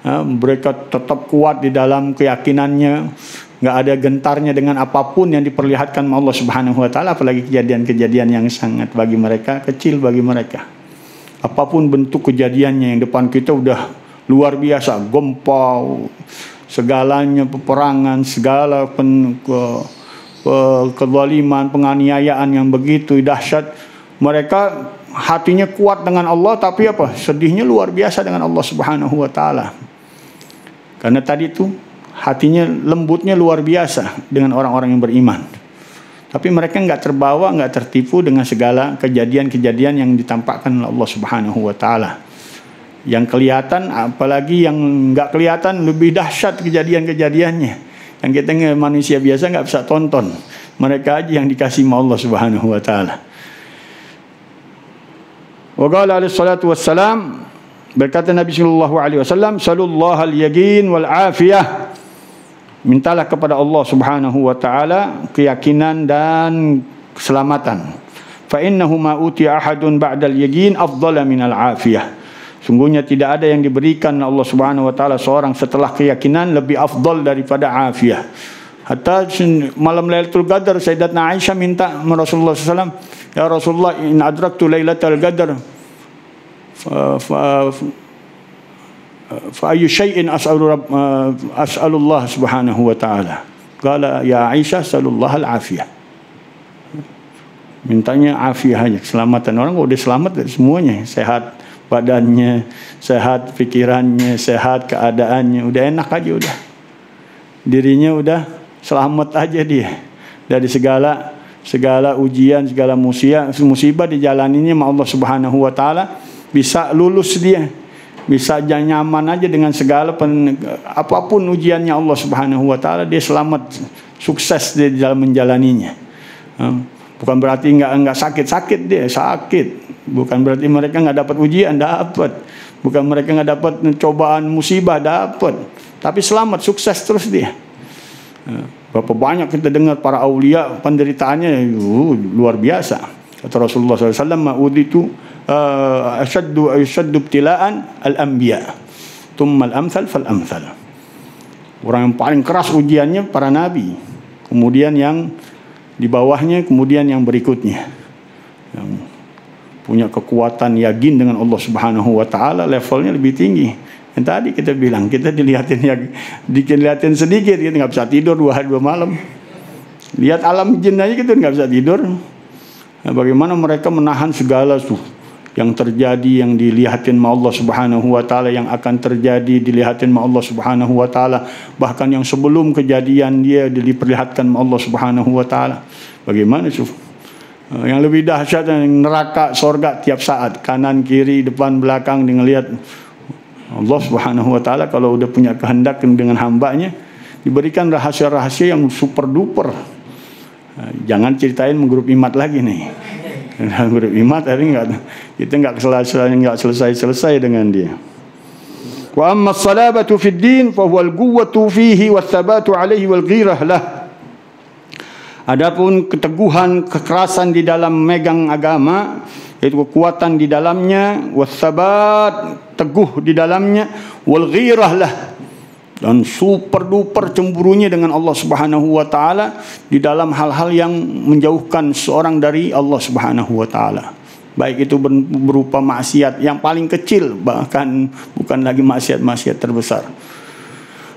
Mereka tetap kuat di dalam keyakinannya, enggak ada gentarnya dengan apapun yang diperlihatkan Allah Subhanahu wa taala, apalagi kejadian-kejadian yang sangat bagi mereka kecil bagi mereka. Apapun bentuk kejadiannya yang depan kita udah luar biasa, gempa, segalanya, peperangan, segala kezaliman, penganiayaan yang begitu dahsyat, mereka hatinya kuat dengan Allah, tapi apa? Sedihnya luar biasa dengan Allah Subhanahu wa taala. Karena tadi itu hatinya lembutnya luar biasa dengan orang-orang yang beriman. Tapi mereka nggak terbawa, nggak tertipu dengan segala kejadian-kejadian yang ditampakkan oleh Allah Subhanahu wa taala. Yang kelihatan, apalagi yang nggak kelihatan, lebih dahsyat kejadian-kejadiannya. Yang kita manusia biasa nggak bisa tonton. Mereka aja yang dikasih sama Allah Subhanahu wa taala. Wa qala alaihi salatu wassalam, berkata Nabi sallallahu alaihi wasallam, "Sallallahu al-yaqin wal afiyah." Mintalah kepada Allah Subhanahu wa taala keyakinan dan keselamatan. Fa innahu ma utiya ahadun ba'dal yaqin afdhala minal afiyah. Sungguhnya tidak ada yang diberikan Allah Subhanahu wa taala seorang setelah keyakinan lebih afdal daripada afiyah. Hatta malam Lailatul Qadar, Sayyidatna Aisyah minta kepada Rasulullah SAW, "Ya Rasulullah, in adraktu Lailatul Qadar fa ayyu syai'in as'alullah Subhanahu wa ta'ala." Qala ya Aisyah, sallallahu al-afiyah. Mintanya afiyah aja, keselamatan. Orang udah selamat dari semuanya, sehat badannya, sehat pikirannya, sehat keadaannya, udah enak aja, udah dirinya udah selamat aja dia dari segala ujian, segala musibah dijalaninya sama Allah Subhanahu wa taala, bisa lulus dia, bisa nyaman aja dengan segala apapun ujiannya Allah Subhanahu wa taala, dia selamat, sukses dia dalam menjalaninya. Bukan berarti enggak sakit-sakit, dia sakit. Bukan berarti mereka enggak dapat ujian, dapat. Bukan mereka enggak dapat cobaan musibah, dapat. Tapi selamat, sukses terus dia. Berapa banyak kita dengar para aulia penderitaannya luar biasa. Kata Rasulullah SAW, "Ma'uditu asyaddu ibtilaan al-anbiya, thumma al-amthal fal-amthal." Orang yang paling keras ujiannya para nabi, kemudian yang di bawahnya, kemudian yang berikutnya. Yang punya kekuatan yakin dengan Allah Subhanahu wa taala, levelnya lebih tinggi. Yang tadi kita bilang, kita dilihatin sedikit, kita nggak bisa tidur 2 hari 2 malam. Lihat alam jin aja kita nggak bisa tidur. Nah, bagaimana mereka menahan segala yang terjadi, yang dilihatin sama Allah Subhanahu wa taala, yang akan terjadi dilihatin sama Allah Subhanahu wa taala, bahkan yang sebelum kejadian dia diperlihatkan sama Allah Subhanahu wa taala. Bagaimana yang lebih dahsyat, yang neraka, sorga tiap saat, kanan kiri depan belakang, ngelihat Allah Subhanahu wa taala kalau udah punya kehendak dengan hambanya, diberikan rahasia-rahasia yang super duper. Jangan ceritain menggrup imat lagi nih. Menggrup imat hari kita nggak selesai dengan dia. Wa amma as-salabatu fid din fa huwa al-quwwatu fihi was-sabatu 'alaihi wal-ghirah lah. Adapun keteguhan, kekerasan di dalam megang agama, yaitu kekuatan di dalamnya, was-sabat, teguh di dalamnya, wal-ghirah lah, dan super duper cemburunya dengan Allah Subhanahu wa taala di dalam hal-hal yang menjauhkan seorang dari Allah Subhanahu wa taala. Baik itu berupa maksiat yang paling kecil, bahkan bukan lagi maksiat-maksiat terbesar.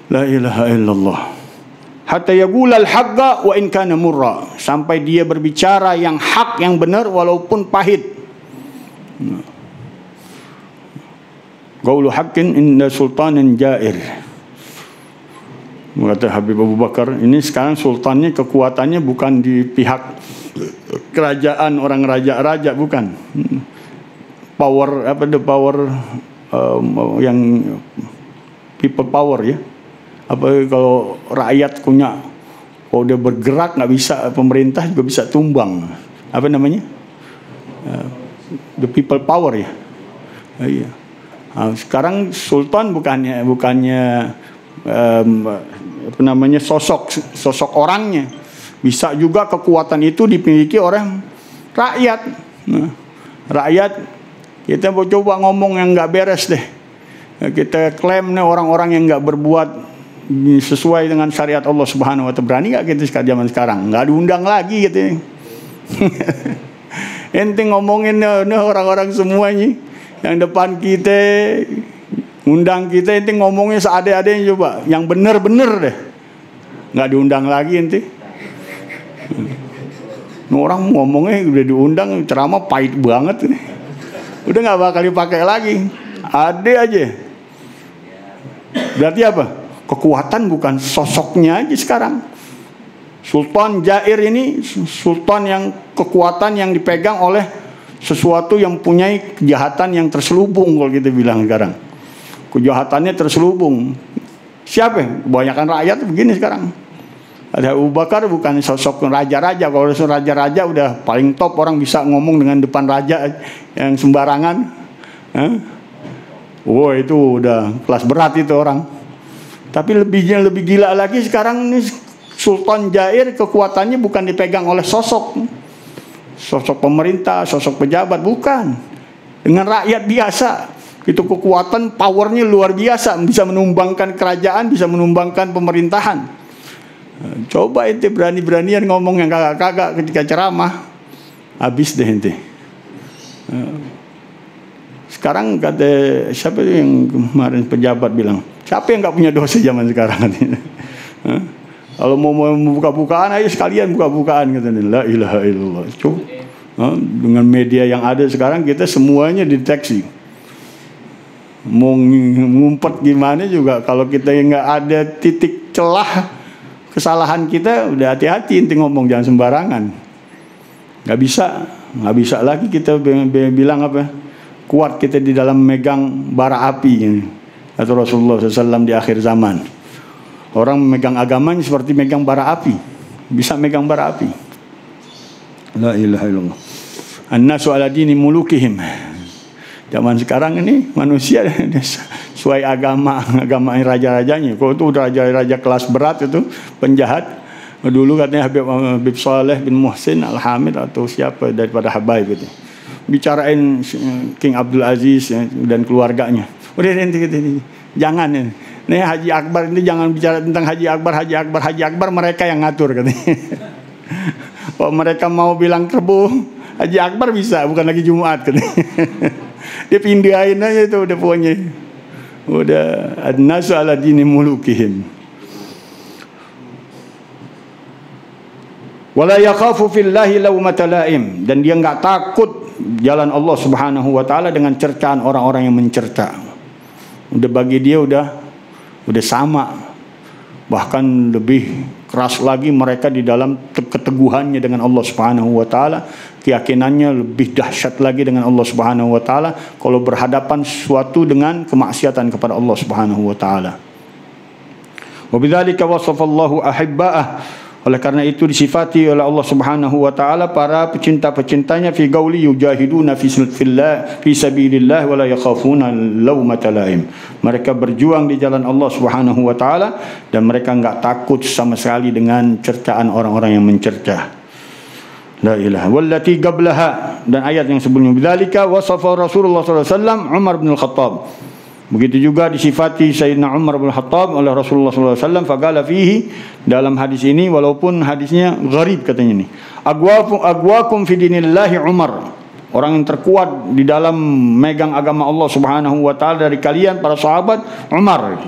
La ilaha illallah. Hatta yaqula al-haqqa wa in kana murra, sampai dia berbicara yang hak, yang benar walaupun pahit. Qaulu haqqin inda sultanin jair. Kata Habib Abu Bakar, ini sekarang sultannya kekuatannya bukan di pihak kerajaan orang raja-raja, bukan. Power yang people power ya. Apa kalau rakyat punya, kalau dia bergerak nggak bisa, pemerintah juga bisa tumbang. Apa namanya? The people power ya. Iya. Nah, sekarang sultan bukannya apa namanya, sosok orangnya, bisa juga kekuatan itu dimiliki oleh rakyat. Nah, rakyat, kita mau coba ngomong yang nggak beres deh, kita klaim nih orang-orang yang nggak berbuat sesuai dengan syariat Allah Subhanahu wa taala, berani nggak kita zaman sekarang? Nggak diundang lagi gitu. Ente ngomongin nih orang-orang semuanya yang depan kita, undang kita, ente ngomongnya seadanya coba, yang bener-bener deh, nggak diundang lagi ente. Orang ngomongnya udah diundang, ceramah pahit banget nih. Udah nggak bakal dipakai lagi. Ada aja. Berarti apa? Kekuatan bukan sosoknya aja sekarang. Sultan Jair ini sultan yang kekuatan yang dipegang oleh sesuatu yang punya kejahatan yang terselubung, kalau kita bilang sekarang. Kejahatannya terselubung. Siapa? Kebanyakan rakyat begini sekarang. Ada Abu Bakar bukan sosok raja-raja. Kalau raja-raja udah paling top, orang bisa ngomong dengan depan raja yang sembarangan. Wah, itu udah kelas berat itu orang. Tapi lebih gila lagi sekarang ini Sultan Jair kekuatannya bukan dipegang oleh sosok pemerintah, sosok pejabat, bukan. Dengan rakyat biasa. Itu kekuatan, powernya luar biasa, bisa menumbangkan kerajaan, bisa menumbangkan pemerintahan. Coba ente berani-beranian ngomong yang kagak-kagak ketika ceramah, habis deh ente. Sekarang kata siapa yang kemarin pejabat bilang, siapa yang nggak punya dosa zaman sekarang? Kalau mau buka-bukaan ayo sekalian buka-bukaan, katanya. La ilaha illallah. Coba dengan media yang ada sekarang kita semuanya deteksi. Mau ngumpet gimana juga, kalau kita nggak ada titik celah kesalahan kita, udah hati-hati inti ngomong, jangan sembarangan. Nggak bisa lagi kita bilang apa, kuat kita di dalam megang bara api, atau Rasulullah SAW di akhir zaman. Orang memegang agamanya seperti megang bara api, bisa megang bara api. La ilaha illallah. An-nasu ala dini mulukihim. Zaman sekarang ini manusia sesuai agama raja-rajanya. Kalau itu udah raja-raja kelas berat itu penjahat. Dulu katanya Habib Saleh bin Muhsin Al-Hamid atau siapa daripada Habaib itu. Bicarain King Abdul Aziz dan keluarganya. Udah ini jangan ini. Nih Haji Akbar ini jangan bicara tentang Haji Akbar mereka yang ngatur katanya. Kalau mereka mau bilang Rebo, Haji Akbar bisa, bukan lagi Jumat katanya. Dia pindahin aja itu udah pokoknya. Udah an-nasu ala dini mulukihim. Wala yakhafu fillahi lawmata laim, dan dia enggak takut jalan Allah Subhanahu wa taala dengan cercaan orang-orang yang mencerca. Udah bagi dia udah sama. Bahkan lebih keras lagi mereka di dalam keteguhannya dengan Allah Subhanahu wa taala, keyakinannya lebih dahsyat lagi dengan Allah Subhanahu wa taala kalau berhadapan sesuatu dengan kemaksiatan kepada Allah Subhanahu wa taala. Wa bidzalika wasafallahu ahibba'ah, oleh karena itu disifati oleh Allah Subhanahu wa taala para pecinta-pecintanya fi qauli yujahiduna fi sabilillah wa la yakhafuna laumata laim. Mereka berjuang di jalan Allah Subhanahu wa taala dan mereka enggak takut sama sekali dengan cercaan orang-orang yang mencerca. La ilaha wallati qablaha, dan ayat yang sebelumnya bidzalika wasafa Rasulullah sallallahu alaihi wasallam Umar bin Al-Khattab. Begitu juga disifati Sayyidina Umar bin Khattab oleh Rasulullah SAW. Faqala fihi, dalam hadis ini, walaupun hadisnya gharib katanya ini, agwakum fi dinillahi Umar, orang yang terkuat di dalam megang agama Allah Subhanahu wa taala dari kalian para sahabat Umar.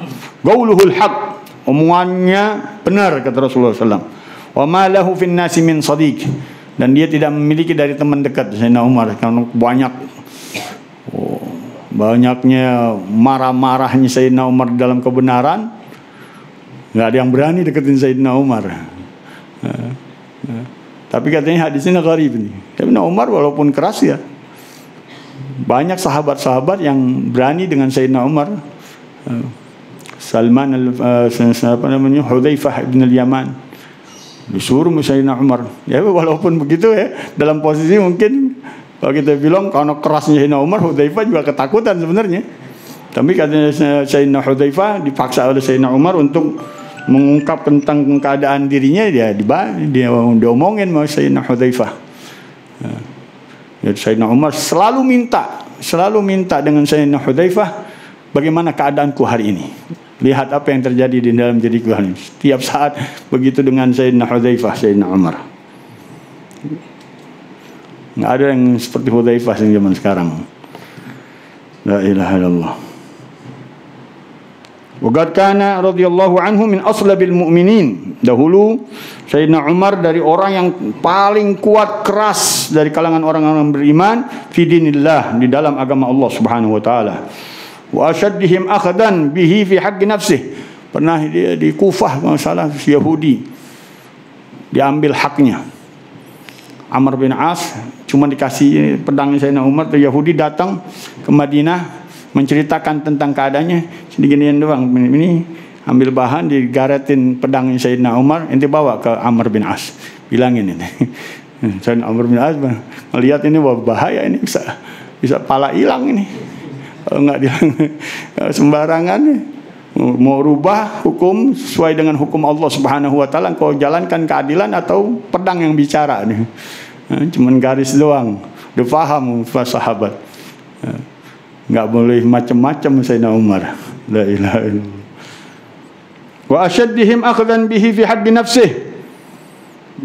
Qauluhul haq, omongannya benar kata Rasulullah SAW. Wa ma lahu fin nasi min sadiq, dan dia tidak memiliki dari teman dekat Sayyidina Umar karena banyaknya marah-marahnya Sayyidina Umar dalam kebenaran, nggak ada yang berani deketin Sayyidina Umar. Tapi katanya hadisnya gharib ini. Sayyidina Umar walaupun keras ya, banyak sahabat-sahabat yang berani dengan Sayyidina Umar. Hudzaifah bin al-Yaman disuruh Sayyidina Umar. Ya walaupun begitu ya, dalam posisi mungkin kalau kita bilang karena kerasnya Sayyidina Umar, Hudzaifah juga ketakutan sebenarnya. Tapi katanya Sayyidina Hudzaifah dipaksa oleh Sayyidina Umar untuk mengungkap tentang keadaan dirinya, dia diomongin sama Sayyidina Hudzaifah. Jadi Sayyidina Umar selalu minta dengan Sayyidina Hudzaifah, bagaimana keadaanku hari ini? Lihat apa yang terjadi di dalam diriku hari ini. Setiap saat begitu dengan Sayyidina Hudzaifah, Sayyidina Umar. Nggak ada yang seperti Hudzaifah yang zaman sekarang. La ilaha illallah. Waqad kana radhiyallahu anhu min aslabil mu'minin. Dahulu Sayyidina Umar dari orang yang paling kuat keras dari kalangan orang-orang beriman fi dinillah, di dalam agama Allah Subhanahu wa taala. Wa ashaddihim akhdan bihi fi haqqi nafsihi. Pernah dia di Kufah masalah Yahudi diambil haknya. Amr bin As cuma dikasih pedang Sayyidina Umar, Yahudi datang ke Madinah menceritakan tentang keadaannya, seginian doang, ini ambil bahan digaretin pedang Sayyidina Umar, ente bawa ke Amr bin As, bilangin ini. Sayyidina Amr bin As melihat ini wah bahaya, ini bisa pala hilang ini kalau nggak sembarangan mau rubah hukum sesuai dengan hukum Allah Subhanahu wa taala, kau jalankan keadilan atau pedang yang bicara nih. Cuman garis doang, udah paham sahabat. Nggak boleh macam-macam Sayyidina Umar. La ilaha illallah. Wa ashaddihim akhdan bihi fi haqqi nafsihi.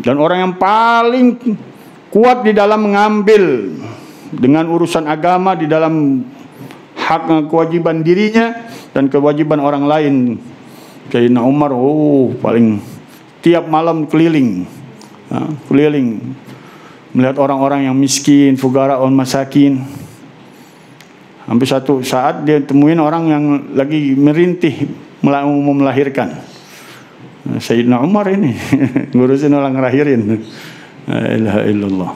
Dan orang yang paling kuat di dalam mengambil dengan urusan agama, di dalam hak kewajiban dirinya dan kewajiban orang lain. Sayyidina Umar paling tiap malam keliling melihat orang-orang yang miskin, fugara on masakin. Hampir satu saat dia temuin orang yang lagi merintih mau melahirkan. Sayyidina Umar ini ngurusin orang ngelahirin. La ilaha illallah.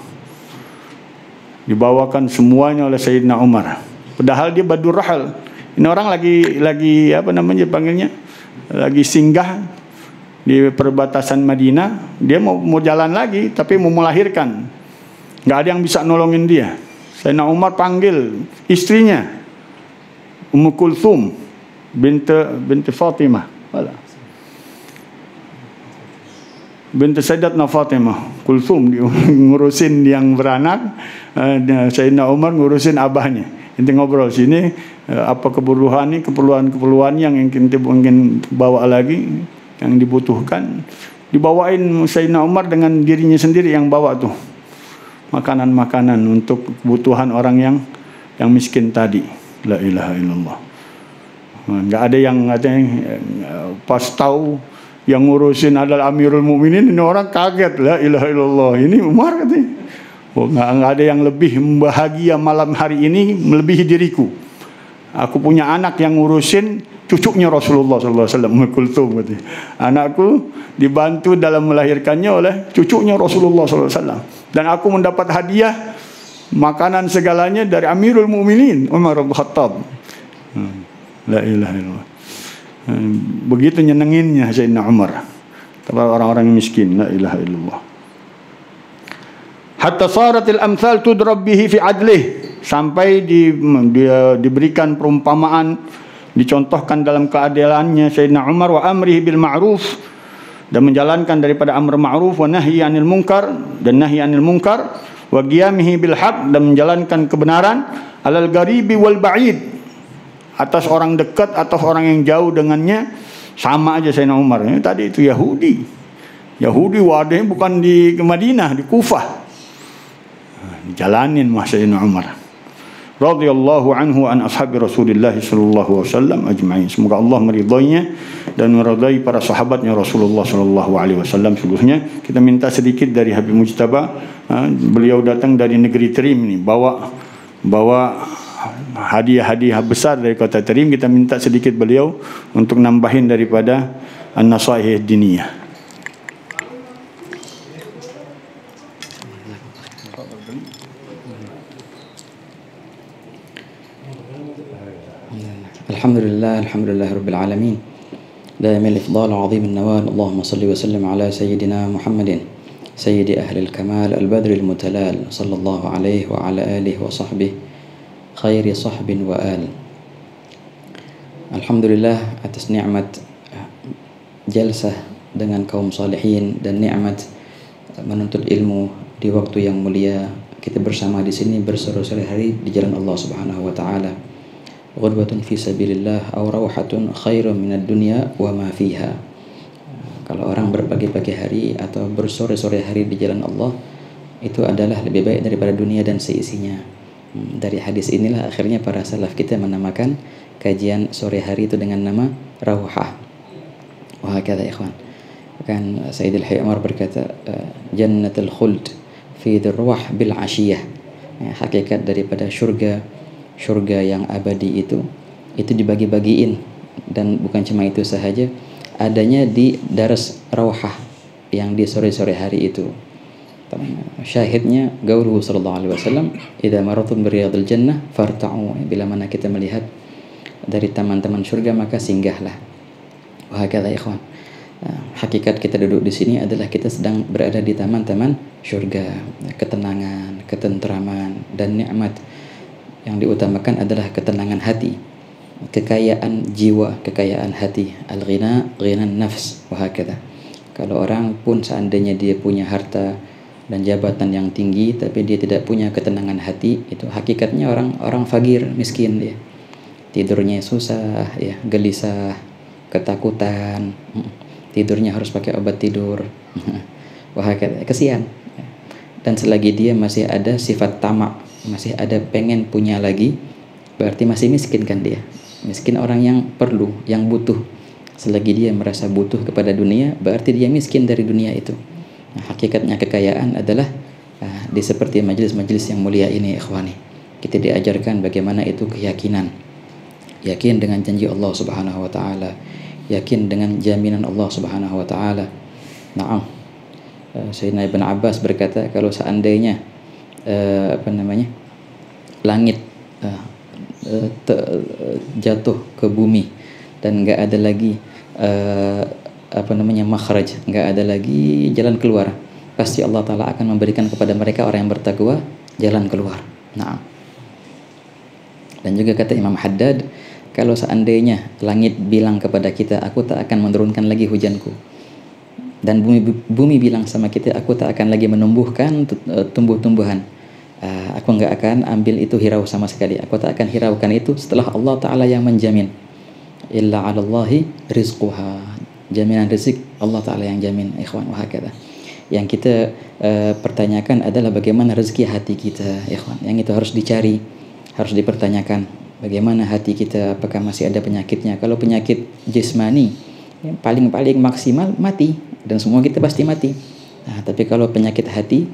Dibawakan semuanya oleh Sayyidina Umar. Padahal dia badur rahal. Ini orang lagi apa namanya panggilnya? Lagi singgah di perbatasan Madinah. Dia mau jalan lagi tapi mau melahirkan. Enggak ada yang bisa nolongin dia. Sayyidina Umar panggil istrinya Ummu Kulthum binti Fatimah, binti Sayyidatna Fatimah. Kulthum ngurusin yang beranak, Sayyidina Umar ngurusin abahnya. Inti ngobrol sini apa keperluan yang inti mungkin bawa lagi yang dibutuhkan, dibawain Sayyidina Umar dengan dirinya sendiri yang bawa tuh makanan-makanan untuk kebutuhan orang yang miskin tadi. La ilaha illallah. Enggak ada yang pas tahu yang ngurusin adalah Amirul Mukminin, ini orang kaget. La ilaha illallah. Ini Umar katanya. Enggak ada yang lebih bahagia malam hari ini melebihi diriku. Aku punya anak yang ngurusin cucunya Rasulullah sallallahu alaihi wasallam, Kulthum katanya. Anakku dibantu dalam melahirkannya oleh cucunya Rasulullah sallallahu alaihi wasallam. Dan aku mendapat hadiah makanan segalanya dari Amirul Mukminin Umar bin Khattab. La ilaha illallah. Begitu nyenenginnya Sayyidina Umar kepada orang-orang miskin. La ilaha illallah. Hatta saratil amsal tudrab bihi fi adlih, sampai diberikan perumpamaan, dicontohkan dalam keadilannya Sayyidina Umar, wa amrihi bil ma'ruf, dan menjalankan daripada amr ma'ruf, wa nahyi 'anil munkar, dan nahyi 'anil munkar, wa qiyamihi bil haq, dan menjalankan kebenaran, alal gharibi wal ba'id, atas orang dekat atau orang yang jauh dengannya, sama aja Sayyidina Umar. Ini tadi itu Yahudi wadahnya bukan di Madinah, di Kufah. Dijalanin Sayyidina Umar radhiyallahu anhu an ashabi Rasulillah sallallahu alaihi wasallam ajma'in. Semoga Allah meridainya dan meridai para sahabatnya Rasulullah sallallahu alaihi wasallam. Sungguhnya kita minta sedikit dari Habib Mujtaba. Beliau datang dari negeri Terim ini, bawa hadiah-hadiah besar dari kota Terim. Kita minta sedikit beliau untuk nambahin daripada an-nasaih diniyah. Alhamdulillah Rabbil Alamin. دائم الإفضال عظيم النوال. اللهم صل وسلم على سيدنا محمد سيد أهل الكمال البدر المتلال صلى الله عليه وعلى آله وصحبه خير صحب وآل. Alhamdulillah atas nikmat jalsah dengan kaum salihin dan nikmat menuntut ilmu di waktu yang mulia. Kita bersama di sini bersore-sore hari di jalan Allah Subhanahu wa taala. Ghurbatun fi sabilillah aw rawhatun khairun minad dunya wa ma fiha. Kalau orang berpagi-pagi hari atau bersore-sore hari di jalan Allah, itu adalah lebih baik daripada dunia dan seisinya. Dari hadis inilah akhirnya para salaf kita menamakan kajian sore hari itu dengan nama Rauhah. Wah kata ikhwan, kan Sayyidul Hayy Umar berkata, Jannatul Khuld fi dirwah bil ashiyah. Hakikat daripada surga yang abadi itu dibagi-bagiin, dan bukan cuma itu sahaja, adanya di daras Rauhah yang di sore-sore hari itu. Syahidnya gauluhu sallallahu alaihi wasallam, idza maratum biriyadil jannah farta'u, bila mana kita melihat dari taman-taman surga maka singgahlah. Wah kata ikhwan, hakikat kita duduk di sini adalah kita sedang berada di taman-taman surga. Ketenangan, ketentraman, dan nikmat yang diutamakan adalah ketenangan hati, kekayaan jiwa, kekayaan hati, al-ghina, ghinan nafs. Wah kata, kalau orang pun seandainya dia punya harta dan jabatan yang tinggi tapi dia tidak punya ketenangan hati, itu hakikatnya orang fakir, miskin dia. Tidurnya susah ya, gelisah, ketakutan, tidurnya harus pakai obat tidur. Wah kesian. Dan selagi dia masih ada sifat tamak, masih ada pengen punya lagi, berarti masih miskin kan dia. Miskin orang yang perlu, yang butuh. Selagi dia merasa butuh kepada dunia, berarti dia miskin dari dunia itu. Nah, hakikatnya kekayaan adalah di seperti majelis-majelis yang mulia ini, ikhwani. Kita diajarkan bagaimana itu keyakinan. Yakin dengan janji Allah Subhanahu wa taala, yakin dengan jaminan Allah Subhanahu wa taala. Naam. Sayyidina Ibn Abbas berkata, kalau seandainya langit jatuh ke bumi dan enggak ada lagi makhraj, enggak ada lagi jalan keluar, pasti Allah Ta'ala akan memberikan kepada mereka orang yang bertakwa jalan keluar. Nah, dan juga kata Imam Haddad, kalau seandainya langit bilang kepada kita, aku tak akan menurunkan lagi hujanku, dan bumi bilang sama kita, aku tak akan lagi menumbuhkan tumbuh-tumbuhan, aku enggak akan ambil itu hirau sama sekali, aku tak akan hiraukan itu setelah Allah Ta'ala yang menjamin. Illa 'alallahi rizquha, jaminan rezeki Allah Ta'ala yang jamin, ikhwan. Wahakata. Yang kita pertanyakan adalah bagaimana rezeki hati kita, ikhwan. Yang itu harus dicari, harus dipertanyakan. Bagaimana hati kita, apakah masih ada penyakitnya? Kalau penyakit jismani, yang paling maksimal mati, dan semua kita pasti mati. Nah, tapi kalau penyakit hati,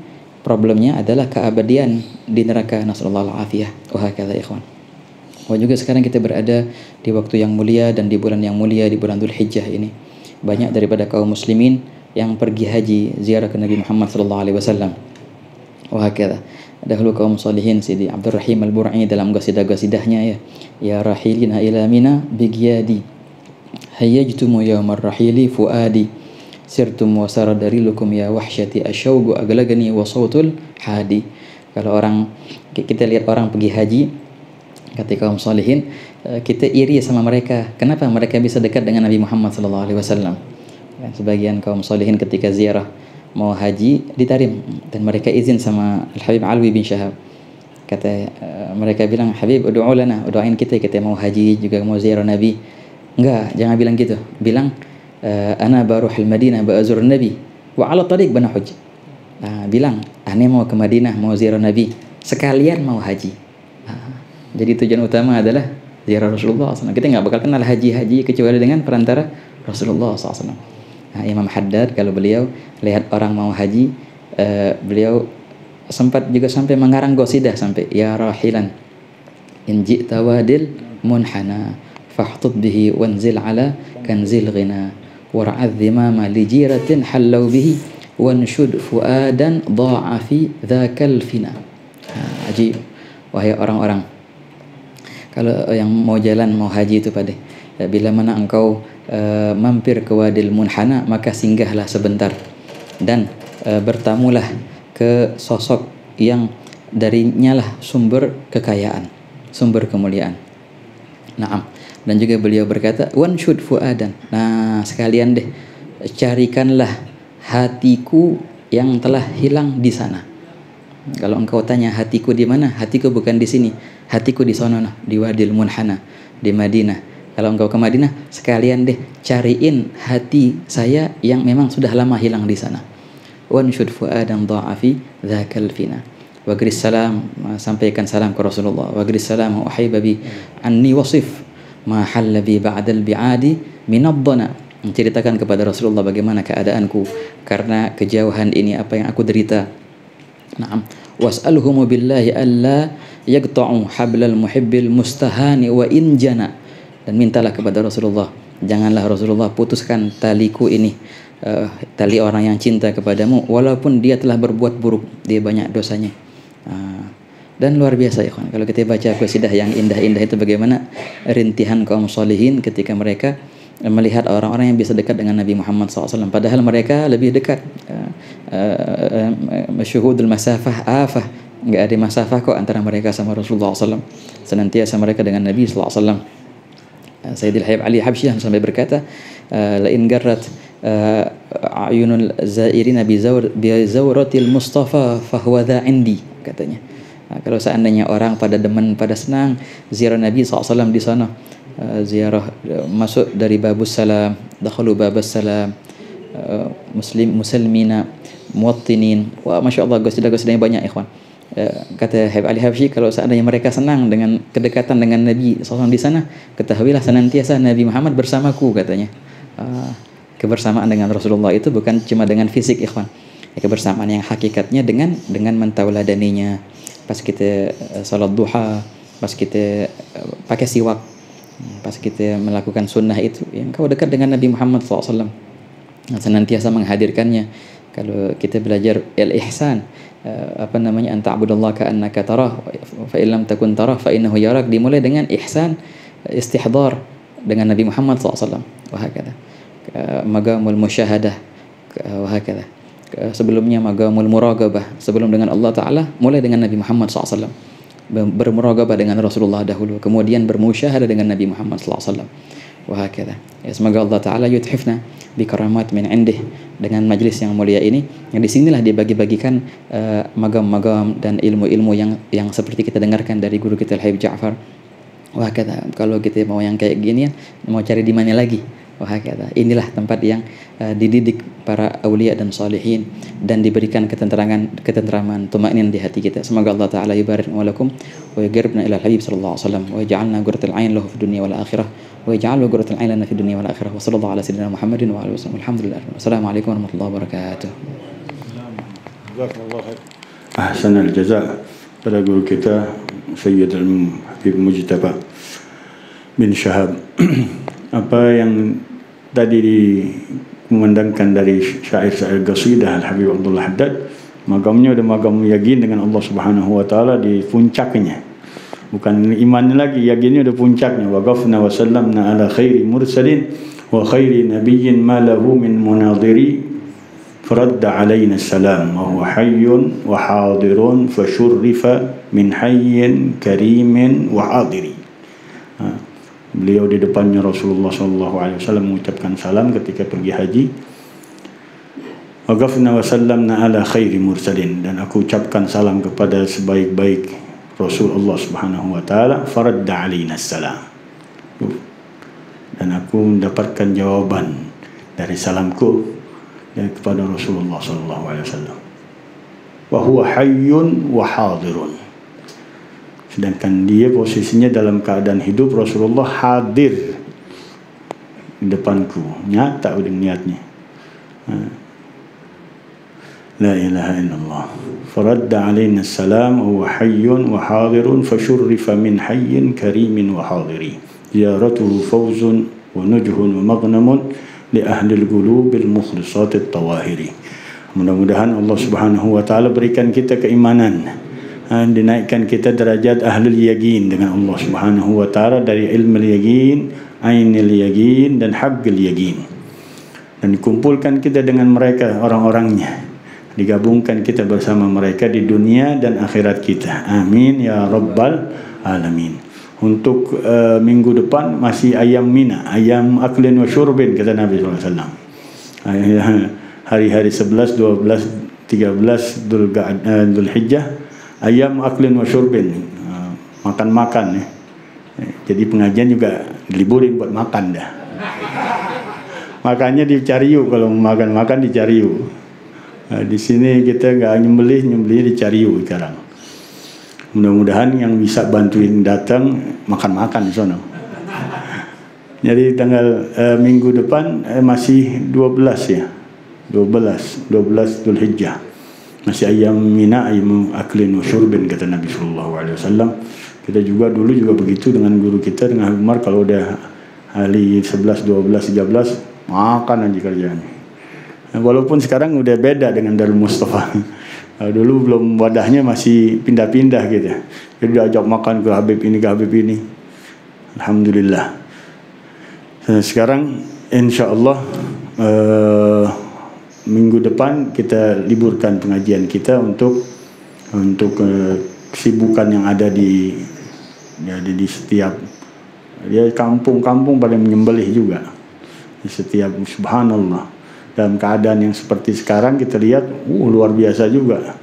problemnya adalah keabadian di neraka. Nasallallahu alaihi wahakata, ikhwan. Wah, juga sekarang kita berada di waktu yang mulia dan di bulan yang mulia, di bulan Dzulhijjah ini. Banyak daripada kaum muslimin yang pergi haji ziarah ke Nabi Muhammad sallallahu alaihi wasallam. Wah kata, dahulu kaum salihin Sidi Abdul Rahim Al-Bur'i dalam qasidah-qasidahnya ya rahilina ila mina bigyadi hayyajtumu yawmar rahili fuadi sirtum wa saradarilukum ya wahsyati asyauqu aglagani wa sautul hadi. Kalau orang kita lihat orang pergi haji, kata kaum salihin, kita iri sama mereka. Kenapa mereka bisa dekat dengan Nabi Muhammad SAW? Sebagian kaum salihin ketika ziarah mau haji di Tarim, dan mereka izin sama Al-Habib Alwi bin Syahab. Kata mereka bilang, Habib udu'u lana, doain kita mau haji juga mau ziarah Nabi. Enggak, jangan bilang gitu. Bilang ana baruhul Madinah ba'azur Nabi wa ala tariq banahuj. Bilang, ane mau ke Madinah mau ziarah Nabi, sekalian mau haji. Jadi tujuan utama adalah ziarah Rasulullah SAW. Kita nggak bakal kenal haji kecuali dengan perantara Rasulullah SAW. Nah, Imam Haddad kalau beliau lihat orang mau haji, beliau sempat juga sampai mengarang qasidah sampai ya rahilan in ji'ta wadil munhana fahtub bihi wanzil ala kanzil ghina wara'adh dhimama li jiratin hallau bihi wanshud fuadan dha'a fi dzakal fina. Ajib. Wahai orang-orang, kalau yang mau jalan, mau haji itu pada bila mana engkau mampir ke Wadil Munhana, maka singgahlah sebentar dan bertamulah ke sosok yang darinya lah sumber kekayaan, sumber kemuliaan. Naam. Dan juga beliau berkata, wanshud fuadan. Nah, sekalian deh carikanlah hatiku yang telah hilang di sana. Kalau engkau tanya hatiku di mana, hatiku bukan di sini, hatiku di sana, di Wadil Munhana, di Madinah. Kalau engkau ke Madinah, sekalian deh cariin hati saya yang memang sudah lama hilang di sana. Wanshud fuadan dha'afi dzakal fina. Wa gris salam, sampaikan salam ke Rasulullah. Wa gris salam wa uhibbi anni wasif ma halla bi ba'dal bi'adi minadh-dhana, menceritakan kepada Rasulullah bagaimana keadaanku karena kejauhan ini, apa yang aku derita. Naam, was'alhum billahi alla yaqta'u hablal muhibbil mustahani wa in jana, dan mintalah kepada Rasulullah, janganlah Rasulullah putuskan taliku ini, tali orang yang cinta kepadamu, walaupun dia telah berbuat buruk, dia banyak dosanya. Dan luar biasa ya kawan, kalau kita baca qasidah yang indah-indah itu, bagaimana rintihan kaum solihin ketika mereka melihat orang-orang yang bisa dekat dengan Nabi Muhammad SAW, padahal mereka lebih dekat. Syuhudul masafah afah, nggak ada masafah kok antara mereka sama Rasulullah SAW, senantiasa mereka dengan Nabi SAW. Sayyidil Habib Ali Habsyi sampai berkata, la in garrat ayunul zairina bi zawratil Mustafa fahuwa dha indi, katanya. Kalau seandainya orang pada demen, pada senang ziarah Nabi SAW di sana, ziarah masuk dari babus salam, dakhalu babus salam, muslimina muwattinin, wah masya Allah, qasidah-qasidahnya banyak ikhwan. Kata Habib Ali Habsyi, kalau seandainya mereka senang dengan kedekatan dengan Nabi SAW di sana, ketahuilah senantiasa Nabi Muhammad bersamaku, katanya. Kebersamaan dengan Rasulullah itu bukan cuma dengan fisik ikhwan, kebersamaan yang hakikatnya dengan mentauladaninya. Pas kita salat duha, pas kita pakai siwak, pas kita melakukan sunnah itu, yang kau dekat dengan Nabi Muhammad SAW, senantiasa menghadirkannya. Kalau kita belajar al-ihsan, an ta'budallah ka'annaka tarah fa illam takun tarah fa innahu yarak, dimulai dengan ihsan istihdar dengan Nabi Muhammad SAW, wahakadha. Magamul musyahadah, wahakadha. Sebelumnya magamul muraqabah, sebelum dengan Allah Ta'ala, mulai dengan Nabi Muhammad SAW, bermuraqabah dengan Rasulullah dahulu, kemudian bermusyahadah dengan Nabi Muhammad SAW, wahakadha. Ya, semoga Allah Ta'ala yuthifna bikaramat min indih, dengan majlis yang mulia ini, yang disinilah dibagi-bagikan magam-magam dan ilmu-ilmu yang seperti kita dengarkan dari guru kita Al-Habib Ja'far. Wah kata, kalau kita mau yang kayak gini, mau cari di mana lagi? Wah kata, inilah tempat yang dididik para awliya dan salihin, dan diberikan ketentraman, tuma'nin di hati kita. Semoga Allah Ta'ala yubarik wa lakum wa yuqarribna ila al-habib sallallahu alaihi wasallam wa yaj'alna qurratal 'ain lahu fid dunya wal akhirah wa yaj'alhu qurratal 'ain lana fid dunya wal akhirah wa sallallahu ala sayyidina Muhammadin wa alihi wasallam. Alhamdulillah. Wassalamualaikum warahmatullahi wabarakatuh. Ahsanal jaza pada guru kita Sayyid Al-Habib Mujtaba bin Syahab. Apa yang tadi dikumandangkan dari syair-syair qasidah Al-Habib Abdullah Haddad, magamnya ada magam yakin dengan Allah Subhanahu wa taala di puncaknya. Bukan imannya lagi, yakinnya ada puncaknya. Waqafna wa sallamna ala khairi mursalin wa khairi nabiyyin ma lahu min munadhiri faradda alaina salam wa huwa hayyun wa hadirun fashurrifa min hayyin karimin wa hadiri. Beliau di depannya Rasulullah SAW mengucapkan salam ketika pergi haji. Waqafna wa sallamna ala khairi mursalin, dan aku ucapkan salam kepada sebaik-baik Rasulullah Subhanahu wa taala, faradda alaina salam, dan aku mendapatkan jawaban dari salamku dari kepada Rasulullah SAW. Wa huwa hayyun wa hadirun, sedangkan dia posisinya dalam keadaan hidup. Rasulullah hadir di depanku, nyata udah niatnya. La ilaha illallah. Faradda alaina salam wa hayyun wa hadirun fashurrifa min hayyin karimin wa hadiri. Ziyaratuhu fawzun wa nujhun wa maghnamun li ahli al-qulubil mukhlisatit tawahiri. Mudah-mudahan Allah Subhanahu wa taala berikan kita keimanan, dinaikkan kita derajat ahlul yaqin dengan Allah Subhanahu wa taala, dari ilmu yaqin, ainil yaqin, dan haqqil yaqin, dan dikumpulkan kita dengan mereka orang-orangnya, digabungkan kita bersama mereka di dunia dan akhirat kita. Amin ya rabbal alamin. Untuk minggu depan masih ayam Mina, ayam aklin wa syurbin, kata Nabi SAW. Hari-hari 11, 12, 13 Dzulhijjah, ayam aklin wa syurbin, makan-makan ya. Jadi pengajian juga diliburin buat makan dah. Makannya di Cariu, kalau makan-makan di Cariu. Di sini kita nggak nyembelih di Cariu sekarang. Mudah-mudahan yang bisa bantuin datang makan-makan di sana. Jadi tanggal minggu depan masih 12 ya. 12 Dzulhijjah. Masih ayam mina, ayam aklin wa syurbin, kata Nabi sallallahu alaihi wasallam. Kita juga dulu juga begitu dengan guru kita, dengan Habib Umar, kalau udah hari 11, 12, 13 makan aja kerjanya. Walaupun sekarang udah beda dengan Darul Mustafa. Dulu belum wadahnya, masih pindah-pindah gitu. Jadi diajak makan ke Habib ini, ke Habib ini. Alhamdulillah. Sekarang insya-Allah minggu depan kita liburkan pengajian kita untuk kesibukan yang ada di setiap kampung-kampung pada menyembelih juga. Di setiap, subhanallah, dalam keadaan yang seperti sekarang kita lihat luar biasa juga.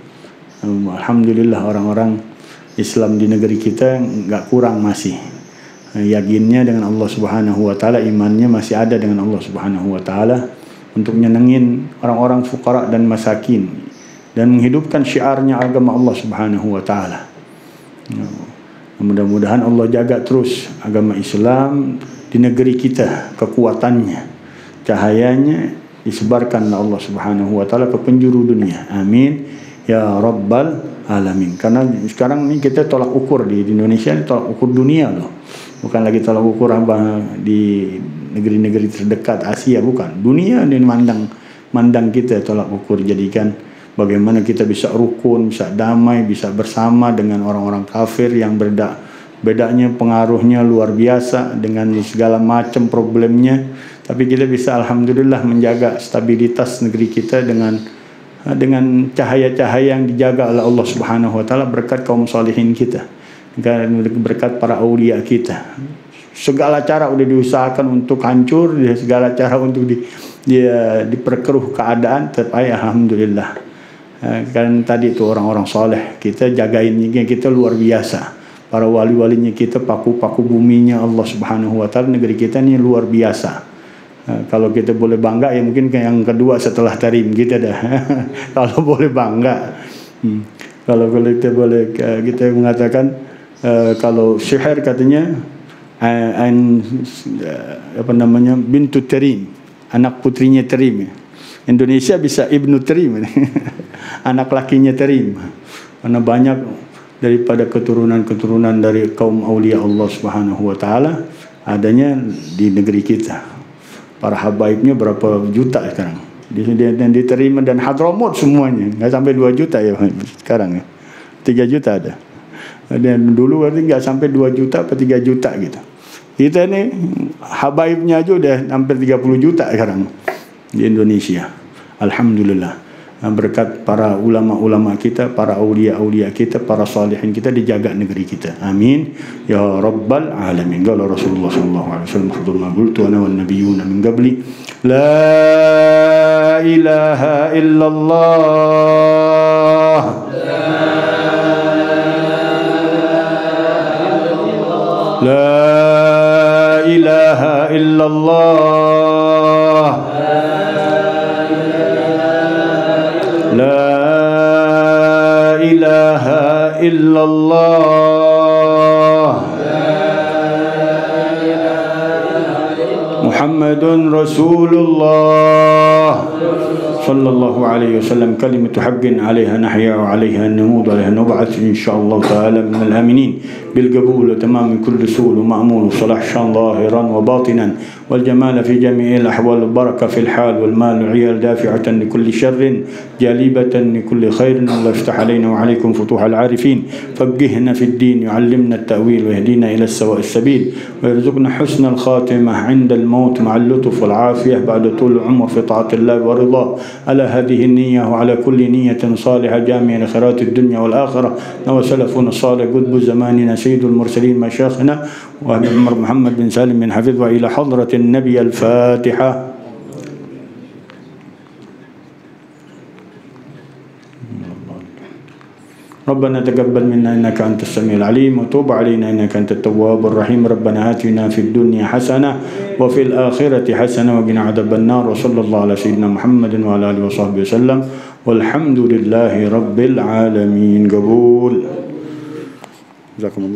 Alhamdulillah, orang-orang Islam di negeri kita enggak kurang, masih yakinnya dengan Allah Subhanahu wa taala, imannya masih ada dengan Allah Subhanahu wa taala untuk nyenengin orang-orang fuqara dan masakin dan menghidupkan syiarnya agama Allah Subhanahu wa taala. Mudah-mudahan Allah jaga terus agama Islam di negeri kita, kekuatannya, cahayanya disebarkan oleh Allah Subhanahu wa taala ke penjuru dunia. Amin ya rabbal alamin. Karena sekarang ini kita tolak ukur di Indonesia, tolak ukur dunia loh. Bukan lagi tolak ukur di negeri-negeri terdekat Asia, bukan. Dunia ini mandang kita tolak ukur, jadikan bagaimana kita bisa rukun, bisa damai, bisa bersama dengan orang-orang kafir yang bedanya pengaruhnya luar biasa dengan segala macam problemnya. Tapi kita bisa alhamdulillah menjaga stabilitas negeri kita dengan cahaya-cahaya yang dijaga oleh Allah Subhanahu wa taala berkat kaum salihin kita. Berkat para aulia kita. Segala cara udah diusahakan untuk hancur, segala cara untuk diperkeruh keadaan, tapi alhamdulillah. Kan tadi itu orang-orang soleh kita jagainnya, kita luar biasa. Para wali-walinya kita, paku-paku buminya Allah Subhanahu wa taala, negeri kita ini luar biasa. Kalau kita boleh bangga ya mungkin yang kedua setelah Tarim kita dah. Kalau boleh bangga. Kalau kita boleh kita mengatakan kalau Syihir katanya bintu Tarim, anak putrinya Tarim. Indonesia bisa Ibnu Tarim. Anak lakinya Tarim. Karena banyak daripada keturunan-keturunan dari kaum aulia Allah Subhanahu wa taala adanya di negeri kita. Para habaibnya berapa juta sekarang. Diterima dan Hadramut semuanya. Enggak sampai 2 juta ya sekarang ya. 3 juta ada. Dan dulu berarti enggak sampai 2 juta atau 3 juta gitu. Kita ini habaibnya aja udah hampir 30 juta sekarang di Indonesia. Alhamdulillah. Berkat para ulama-ulama kita, para aulia-aulia kita, para salihin kita, dijaga negeri kita. Amin ya rabbal alamin. Qala Rasulullah sallallahu alaihi wasallam, "Fadhulna qultu ana wan nabiyyuna min qabli la ilaha illallah." La ilaha illallah. La ilaha illallah. Muhammadun Rasulullah sallallahu alaihi wasallam. Kalimatu haqqin 'alaiha nahya wa 'alaiha namut wa 'alaiha nub'ath insyaallah ta'ala minal aminin bil qabul wa tamam kulli sul wa ma'mul salah shan zahiran wa batinan wal jamal fi jami'il ahwal baraka fil hal wal mal 'iyal dafi'atan li kulli sharrin jalibatan li kulli khairin. Allah iftah 'alaina wa 'alaikum futuhal 'arifin faqqihna fid din yu'allimna at-ta'wil wa yahdina ila as-sawa' as-sabil wa yarzuqna husnal khatimah 'inda al-maut ma'a al-lutf wal 'afiyah ba'da tul 'umr fi ta'atillah wa ridha. على هذه النية وعلى كل نية صالحة جامعة لخيرات الدنيا والآخرة. وسلفنا الصالح قطب زماننا سيد المرسلين مشايخنا وأبي عمر محمد بن سالم بن حفيظ وإلى حضرة النبي الفاتحة. ربنا تقبل منا إنك أنت السميع العليم وتوب علينا إنك أنت التواب الرحيم. ربنا آتنا في الدنيا حسنة وفي الآخرة حسنة وقنا عذاب النار. وصلى الله على سيدنا محمد وعلى آله وصحبه وسلم والحمد لله رب العالمين. قبول. جزاكم الله.